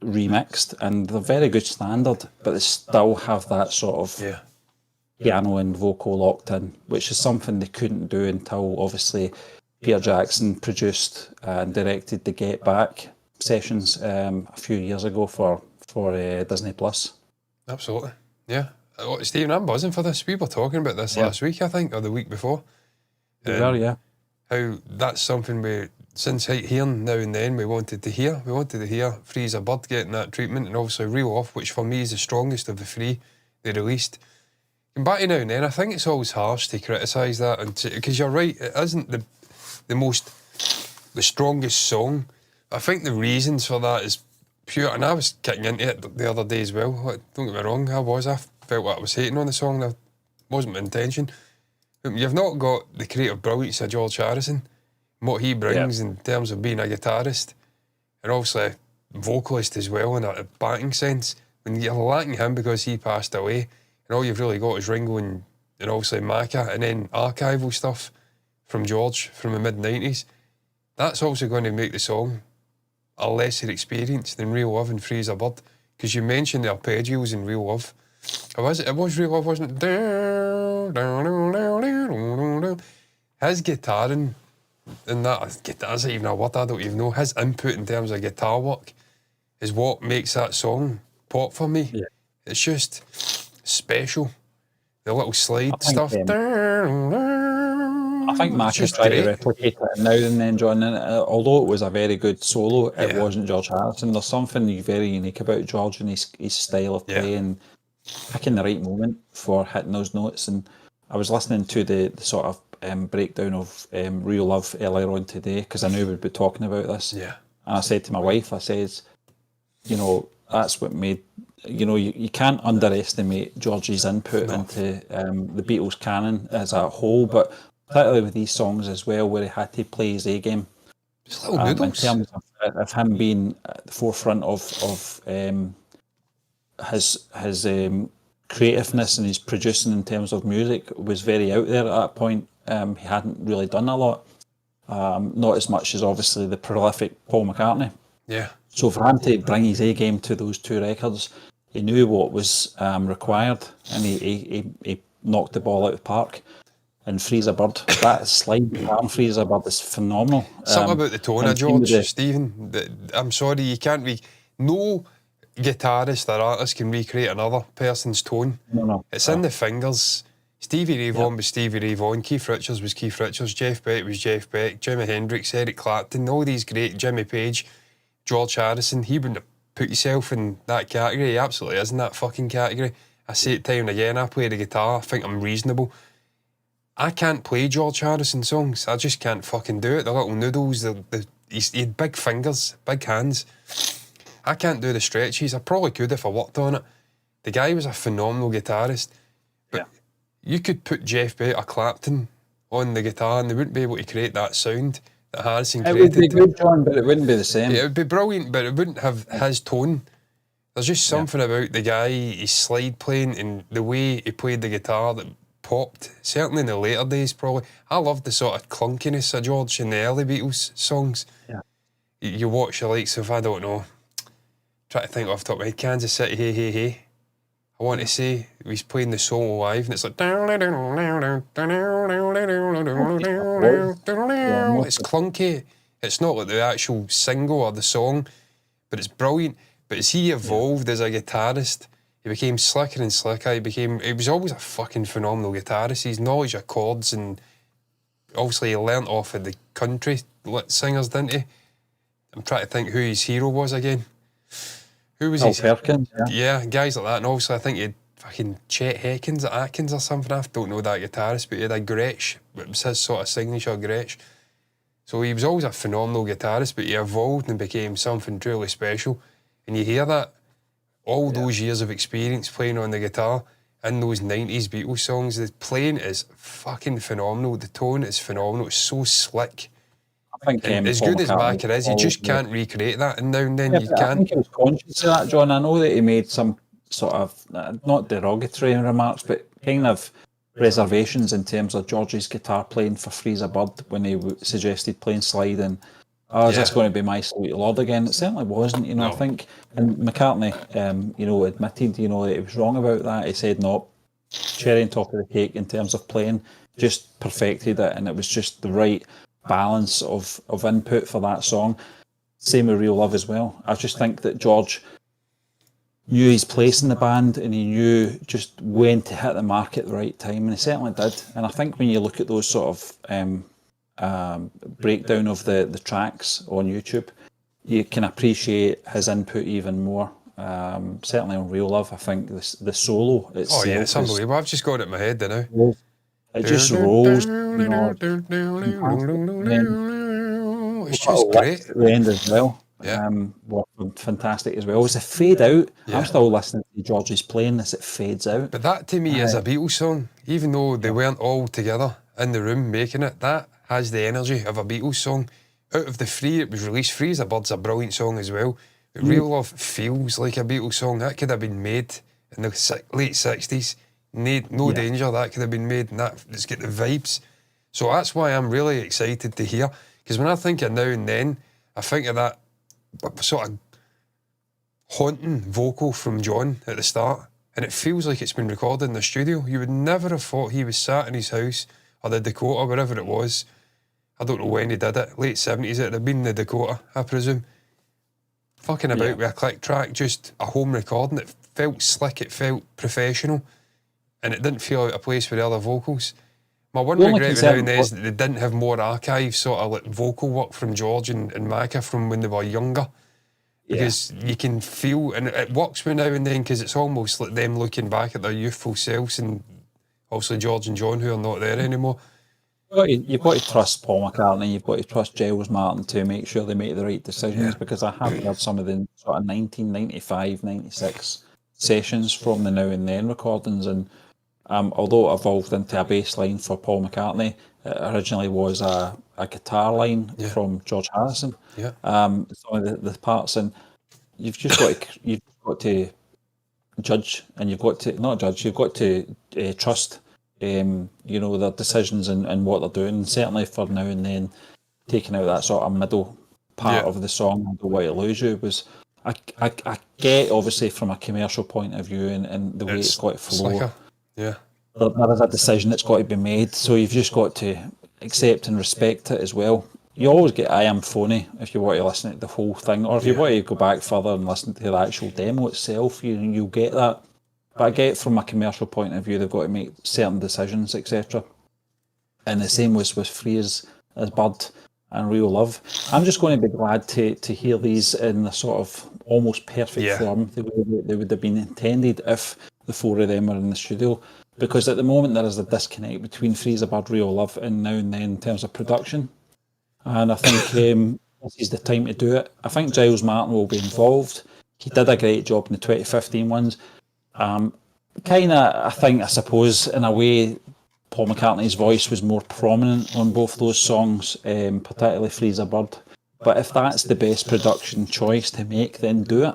remixed, and they're very good standard, but they still have that sort of piano and vocal locked in, which is something they couldn't do until obviously Peter Jackson produced and directed the Get Back sessions a few years ago for Disney Plus. Absolutely, yeah. Stephen, I'm buzzing for this. We were talking about this last week, I think, or the week before. Yeah. How that's something we, since hearing Now and Then, we wanted to hear. We wanted to hear Freeze a Bird getting that treatment, and also Real Love, which for me is the strongest of the three they released. And back to Now and Then, I think it's always harsh to criticise that, and because you're right, it isn't the strongest song. I think the reasons for that is pure, and I was kicking into it the other day as well. Don't get me wrong, I felt like I was hating on the song. That wasn't my intention. But you've not got the creative brilliance of George Harrison, and what he brings in terms of being a guitarist, and obviously vocalist as well in a backing sense. When you're lacking him because he passed away, and all you've really got is Ringo and obviously Macca, and then archival stuff from George from the mid-90s, that's also going to make the song a lesser experience than Real Love and Freeze a Bird. Because you mentioned the arpeggios in Real Love. It was Real Love, wasn't it? His guitar and that, guitar's not even a word, I don't even know. His input in terms of guitar work is what makes that song pop for me. Yeah. It's just special. The little slide stuff. I think Macca tried to replicate it now and then, John. And although it was a very good solo, it wasn't George Harrison. There's something very unique about George and his style of play and picking the right moment for hitting those notes. And I was listening to the sort of breakdown of Real Love earlier on today, because I knew we'd be talking about this. Yeah. And I said to my wife, I said, that's what made, you can't underestimate George's input into the Beatles canon as a whole, but particularly with these songs as well, where he had to play his A game. Just little noodles. In terms of him being at the forefront of his creativeness and his producing in terms of music was very out there at that point. He hadn't really done a lot, not as much as obviously the prolific Paul McCartney. Yeah. So for him to bring his A game to those two records, he knew what was required, and he knocked the ball out of the park. And Freeze a Bird, that slide arm Freeze a Bird is phenomenal. Something about the tone of George, Stephen. I'm sorry, you can't no guitarist or artist can recreate another person's tone. No. It's in the fingers. Stevie Ray Vaughan was Stevie Ray Vaughan, Keith Richards was Keith Richards, Jeff Beck was Jeff Beck, Jimi Hendrix, Eric Clapton, all these great, Jimmy Page, George Harrison. He wouldn't have put himself in that category. He absolutely is in that fucking category. I say it time and again, I play the guitar, I think I'm reasonable. I can't play George Harrison songs. I just can't fucking do it. The little noodles, he had big fingers, big hands. I can't do the stretches. I probably could if I worked on it. The guy was a phenomenal guitarist. But you could put Jeff Beck or Clapton on the guitar and they wouldn't be able to create that sound that Harrison It created. would be good, John, but it wouldn't be the same. Yeah, it would be brilliant, but it wouldn't have his tone. There's just something about the guy, his slide playing, and the way he played the guitar that popped, certainly in the later days probably. I loved the sort of clunkiness of George in the early Beatles songs. Yeah. You watch the likes of, I don't know, try to think off the top of my head, Kansas City, Hey, Hey, Hey. I want to say he's playing the solo live and it's like it's clunky. It's not like the actual single or the song, but it's brilliant. But as he evolved as a guitarist, he became slicker and slicker. He was always a fucking phenomenal guitarist. His knowledge of chords, and obviously he learnt off of the country singers, didn't he? I'm trying to think who his hero was again. Who was his? Perkins, yeah, guys like that. And also I think he had fucking Chet Atkins or something. I don't know that guitarist, but he had a Gretsch. It was his sort of signature Gretsch. So he was always a phenomenal guitarist, but he evolved and became something truly special. And you hear that, all those years of experience playing on the guitar in those 90s Beatles songs, the playing is fucking phenomenal. The tone is phenomenal. It's so slick. I think as Paul good as McCartney Macker is, you just can't recreate that. And now and then you I can't. think he was conscious of that, John. I know that he made some sort of, not derogatory remarks, but kind of reservations in terms of George's guitar playing for Freeze a Bird when he suggested playing slide, and is this going to be My Sweet Lord again? It certainly wasn't, No. I think. And McCartney, admitted, that he was wrong about that. He said, no, cherry on top of the cake in terms of playing, just perfected it, and it was just the right balance of input for that song. Same with Real Love as well. I just think that George knew his place in the band, and he knew just when to hit the mark at the right time, and he certainly did. And I think when you look at those sort of breakdown of the tracks on YouTube, you can appreciate his input even more. Certainly on Real Love, I think the solo itself. Oh yeah, it's unbelievable. I've just got it in my head now. It just rolls. It's just great. At the end as well. Yeah. Were fantastic as well. As it fade out, Yeah. I'm still listening to George's playing as it fades out. But that to me is a Beatles song, even though they weren't all together in the room making it. That has the energy of a Beatles song. Out of the three, it was released. Free as a Bird's a brilliant song as well. But Real Love feels like a Beatles song. That could have been made in the late 60s. No danger, that could have been made, and it's got the vibes. So that's why I'm really excited to hear. Because when I think of Now and Then, I think of that sort of haunting vocal from John at the start, and it feels like it's been recorded in the studio. You would never have thought he was sat in his house or the Dakota, wherever it was. I don't know when he did it, late 70s, it'd have been the Dakota, I presume. Fucking about with a click track, just a home recording. It felt slick, it felt professional, and it didn't feel out of place with the other vocals. My one regret with Now and Then is that they didn't have more archive sort of like vocal work from George and Macca from when they were younger. Because you can feel, and it works with Now and Then because it's almost like them looking back at their youthful selves, and obviously George and John who are not there anymore. You've got to trust Paul McCartney, you've got to trust Giles Martin to make sure they make the right decisions, because I have heard some of the sort of 1995, 96 sessions from the Now and Then recordings, and although it evolved into a bass line for Paul McCartney, it originally was a guitar line from George Harrison. Some of the parts, and you've got to judge, and you've got to trust their decisions and what they're doing. And certainly for Now and Then, taking out that sort of middle part of the song, I Don't Want to Lose You, was I get, obviously, from a commercial point of view and the way it's got to flow. Slicker. Yeah. There is a decision that's got to be made, so you've just got to accept and respect it as well. You always get I Am Phony if you want to listen to the whole thing, or if you want to go back further and listen to the actual demo itself, you'll get that. But I get, from a commercial point of view, they've got to make certain decisions, etc. And the same was with Free as Bird and Real Love. I'm just going to be glad to hear these in the sort of almost perfect form, the way they would have been intended if the four of them were in the studio. Because at the moment there is a disconnect between Free as a Bird, Real Love and Now and Then in terms of production. And I think this is the time to do it. I think Giles Martin will be involved. He did a great job in the 2015 ones. I suppose, in a way, Paul McCartney's voice was more prominent on both those songs, particularly Freeze a Bird. But if that's the best production choice to make, then do it.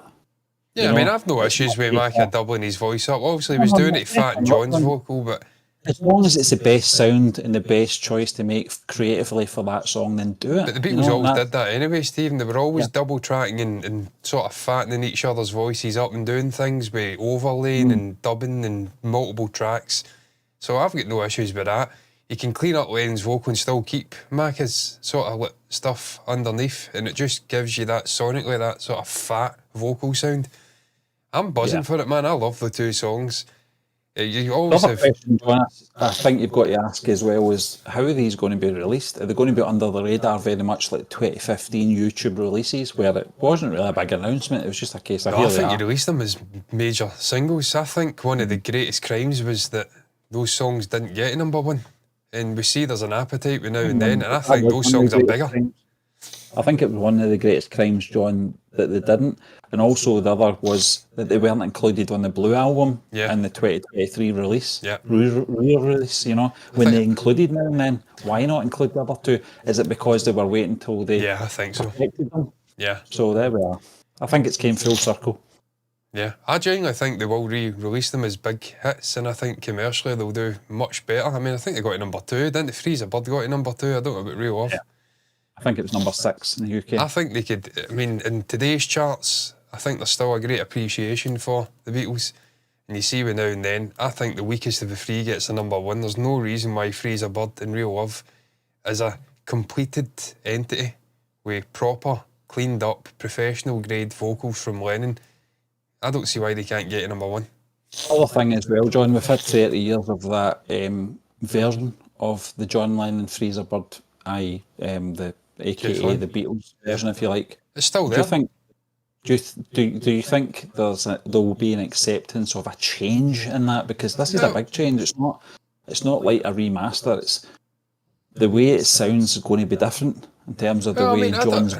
Yeah, I mean, I've no issues with Macca doubling his voice up. Obviously, he was doing it Fat and John's vocal, but as long as it's the best sound and the best choice to make creatively for that song, then do it. But the Beatles always did that anyway, Stephen. They were always double tracking and sort of fattening each other's voices up and doing things with overlaying and dubbing and multiple tracks. So I've got no issues with that. You can clean up Lennon's vocal and still keep Macca's sort of stuff underneath, and it just gives you that sonically, that sort of fat vocal sound. I'm buzzing for it, man. I love the two songs. You always have... question, John, I think you've got to ask as well is, how are these going to be released? Are they going to be under the radar very much like 2015 YouTube releases, where it wasn't really a big announcement, it was just a case of... I think you released them as major singles. I think one of the greatest crimes was that those songs didn't get to number one. And we see there's an appetite with now and then, and I think those songs are bigger. I think it was one of the greatest crimes, John, that they didn't. And also the other was that they weren't included on the Blue album in the 2023 release. Yeah. Re-release, you know. When they included Now and Then, why not include the other two? Is it because they were waiting until they I think so. perfected them? Yeah. So there we are. I think it's came full circle. Yeah. I genuinely think they will re-release them as big hits, and I think commercially they'll do much better. I mean, I think they got to number 2. Didn't they? Freeze a Bird got to number 2? I don't know about Real Love. Yeah. I think it was number 6 in the UK. I think they could, I mean, in today's charts, I think there's still a great appreciation for the Beatles. And you see with Now and Then, I think the weakest of the three gets the number 1. There's no reason why Freeze a Bird and Real Love is a completed entity with proper, cleaned up, professional grade vocals from Lennon. I don't see why they can't get to number 1. Other thing as well, John, we've had 30 years of that version of the John Lennon Freeze a Bird, i.e. the AKA the Beatles version, if you like. It's still there. Do you think there will be an acceptance of a change in that? Because this is a big change. It's not like a remaster. It's the way it sounds is going to be different in terms of the way John's.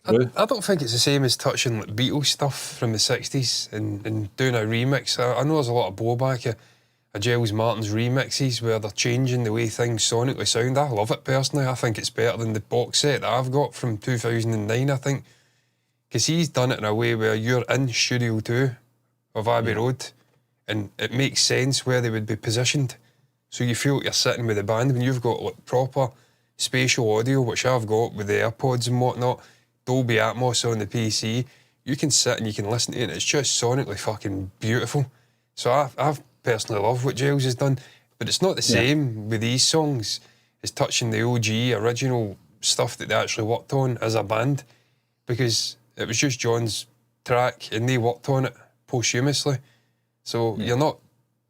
I don't think it's the same as touching like Beatles stuff from the 60s and doing a remix. I know there's a lot of blowback of Giles Martin's remixes where they're changing the way things sonically sound. I love it personally. I think it's better than the box set that I've got from 2009, I think. Because he's done it in a way where you're in Studio 2 of Abbey Road and it makes sense where they would be positioned. So you feel like you're sitting with the band when you've got like proper spatial audio, which I've got with the AirPods and whatnot, Dolby Atmos on the PC. You can sit and you can listen to it and it's just sonically fucking beautiful. So I've personally love what Giles has done, but it's not the same with these songs as touching the OG original stuff that they actually worked on as a band, because it was just John's track and they worked on it posthumously. So you're not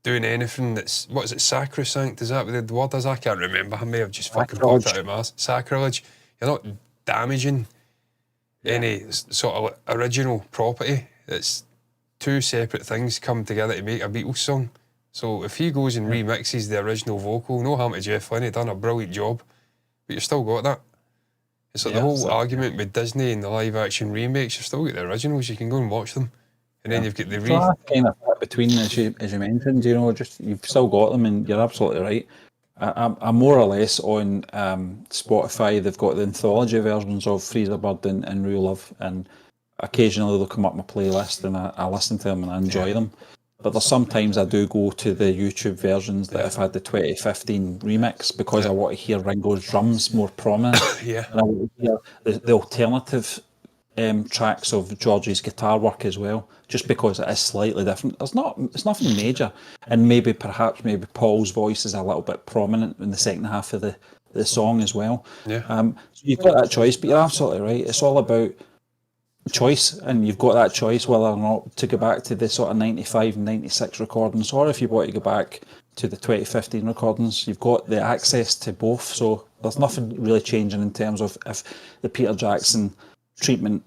doing anything that's, what is it, sacrosanct? Is that what the word is? I can't remember. I may have just fucking popped it out of my ass. Sacrilege. You're not damaging any sort of original property. It's two separate things come together to make a Beatles song. So if he goes and remixes the original vocal, no harm to Jeff Lynne, he done a brilliant job, but you've still got that. It's like the whole argument with Disney and the live action remakes, you've still got the originals, you can go and watch them. And then you've got the kind of between, as you mentioned, you know, just you've still got them, and you're absolutely right. I'm more or less on Spotify. They've got the anthology versions of Freeze a Bird and Real Love, and occasionally they'll come up my playlist, and I listen to them and I enjoy them. But there's sometimes I do go to the YouTube versions that have had the 2015 remix because I want to hear Ringo's drums more prominent. And I want to hear the alternative tracks of George's guitar work as well, just because it is slightly different. It's nothing major, and maybe Paul's voice is a little bit prominent in the second half of the song as well. So you've got that choice, but you're absolutely right. It's all about choice, and you've got that choice whether or not to go back to the sort of 95 and 96 recordings, or if you want to go back to the 2015 recordings, you've got the access to both. So there's nothing really changing in terms of if the Peter Jackson treatment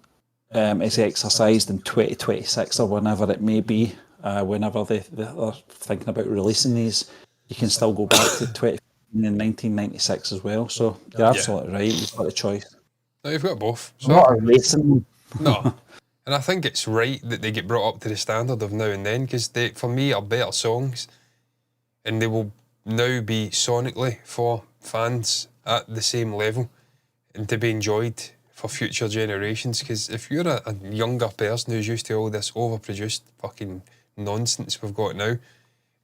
is exercised in 2026 or whenever it may be, whenever they're thinking about releasing these, you can still go back to 2015 and 1996 as well. So you're absolutely right, you've got a choice. No, you've got both. So, not erasing. No. And I think it's right that they get brought up to the standard of Now and Then, because they, for me, are better songs, and they will now be sonically for fans at the same level and to be enjoyed for future generations. Because if you're a younger person who's used to all this overproduced fucking nonsense we've got now, and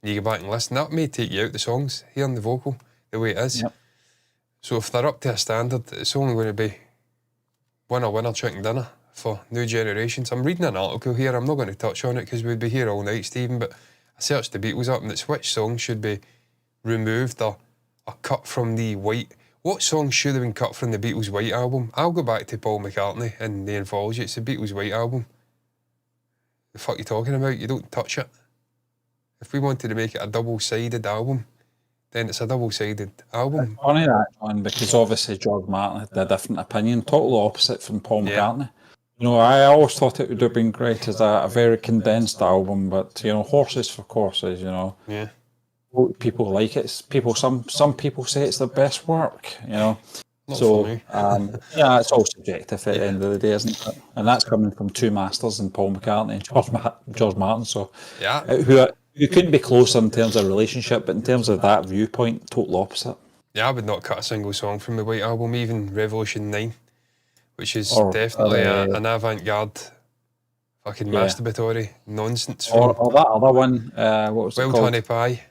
you go back and listen, that may take you out the songs, hearing the vocal the way it is. Yep. So if they're up to a standard, it's only going to be winner chicken dinner for new generations. I'm reading an article here, I'm not going to touch on it because we'd be here all night, Stephen, but I searched the Beatles up and it's which songs should be removed or cut from the White. What songs should have been cut from the Beatles' White album? I'll go back to Paul McCartney and the Anthology. It's the Beatles' White album. The fuck you talking about? You don't touch it. If we wanted to make it a double-sided album, then it's a double-sided album. It's funny that one, because obviously George Martin had a different opinion, total opposite from Paul McCartney. You know, I always thought it would have been great as a very condensed album, but you know, horses for courses. You know, yeah. People like it. Some people say it's their best work. You know, Not so for me. yeah, it's all subjective at the end of the day, isn't it? And that's coming from two masters in Paul McCartney and George Martin. So Yeah. Who couldn't be closer in terms of relationship, but in terms of that viewpoint, total opposite. Yeah, I would not cut a single song from the White Album, even Revolution 9, which is Or, definitely an avant-garde, fucking masturbatory nonsense film. Or that other one, what was it Wild called? Honey Pie.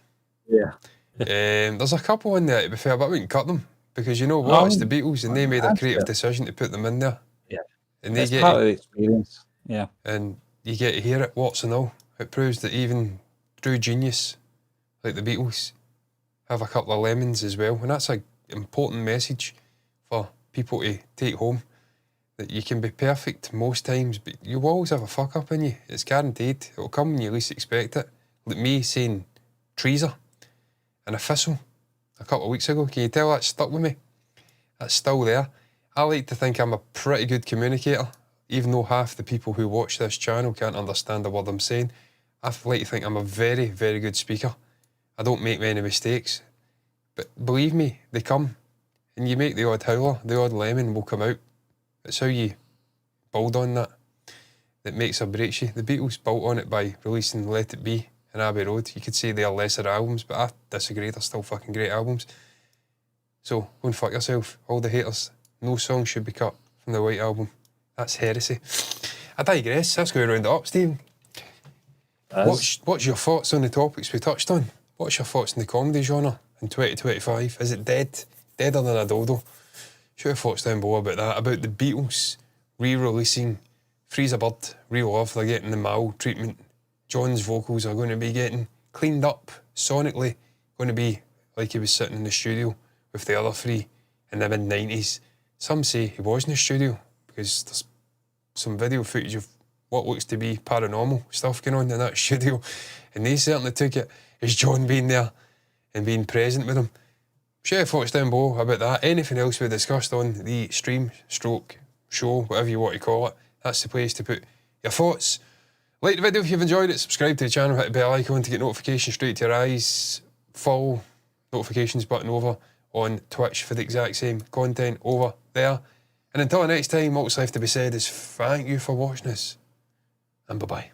Yeah. There's a couple in there, to be fair, but I wouldn't cut them, because you know what, it's the Beatles, and they made a creative decision to put them in there. Yeah. And they It's get part of the experience. Yeah. and you get to hear it, warts and all. It proves that even true genius, like the Beatles, have a couple of lemons as well, and that's an important message for people to take home, that you can be perfect most times, but you will always have a fuck up in you. It's guaranteed. It'll come when you least expect it. Like me saying treaser and a thistle a couple of weeks ago. Can you tell that stuck with me? That's still there. I like to think I'm a pretty good communicator, even though half the people who watch this channel can't understand a word I'm saying. I like to think I'm a very, very good speaker. I don't make many mistakes. But believe me, they come. And you make the odd howler, the odd lemon will come out. It's how you build on that makes or breaks you. The Beatles built on it by releasing Let It Be and Abbey Road. You could say they are lesser albums, but I disagree. They're still fucking great albums. So, go and fuck yourself, all the haters. No song should be cut from the White Album. That's heresy. I digress. That's going to round it up, Stephen. What's your thoughts on the topics we touched on? What's your thoughts on the comedy genre in 2025? Is it dead? Deader than a dodo? Shoot your thoughts down below about that. About the Beatles re-releasing Freeze a Bird, Real Love. They're getting the Mal treatment. John's vocals are going to be getting cleaned up sonically. Going to be like he was sitting in the studio with the other three in the mid-90s. Some say he was in the studio because there's some video footage of what looks to be paranormal stuff going on in that studio, and they certainly took it as John being there and being present with him. Share your thoughts down below about that. Anything else we discussed on the stream, stroke, show, whatever you want to call it, that's the place to put your thoughts. Like the video if you've enjoyed it, subscribe to the channel, hit the bell icon to get notifications straight to your eyes, follow notifications button over on Twitch for the exact same content over there. And until the next time, all that's left to be said is thank you for watching us, and bye-bye.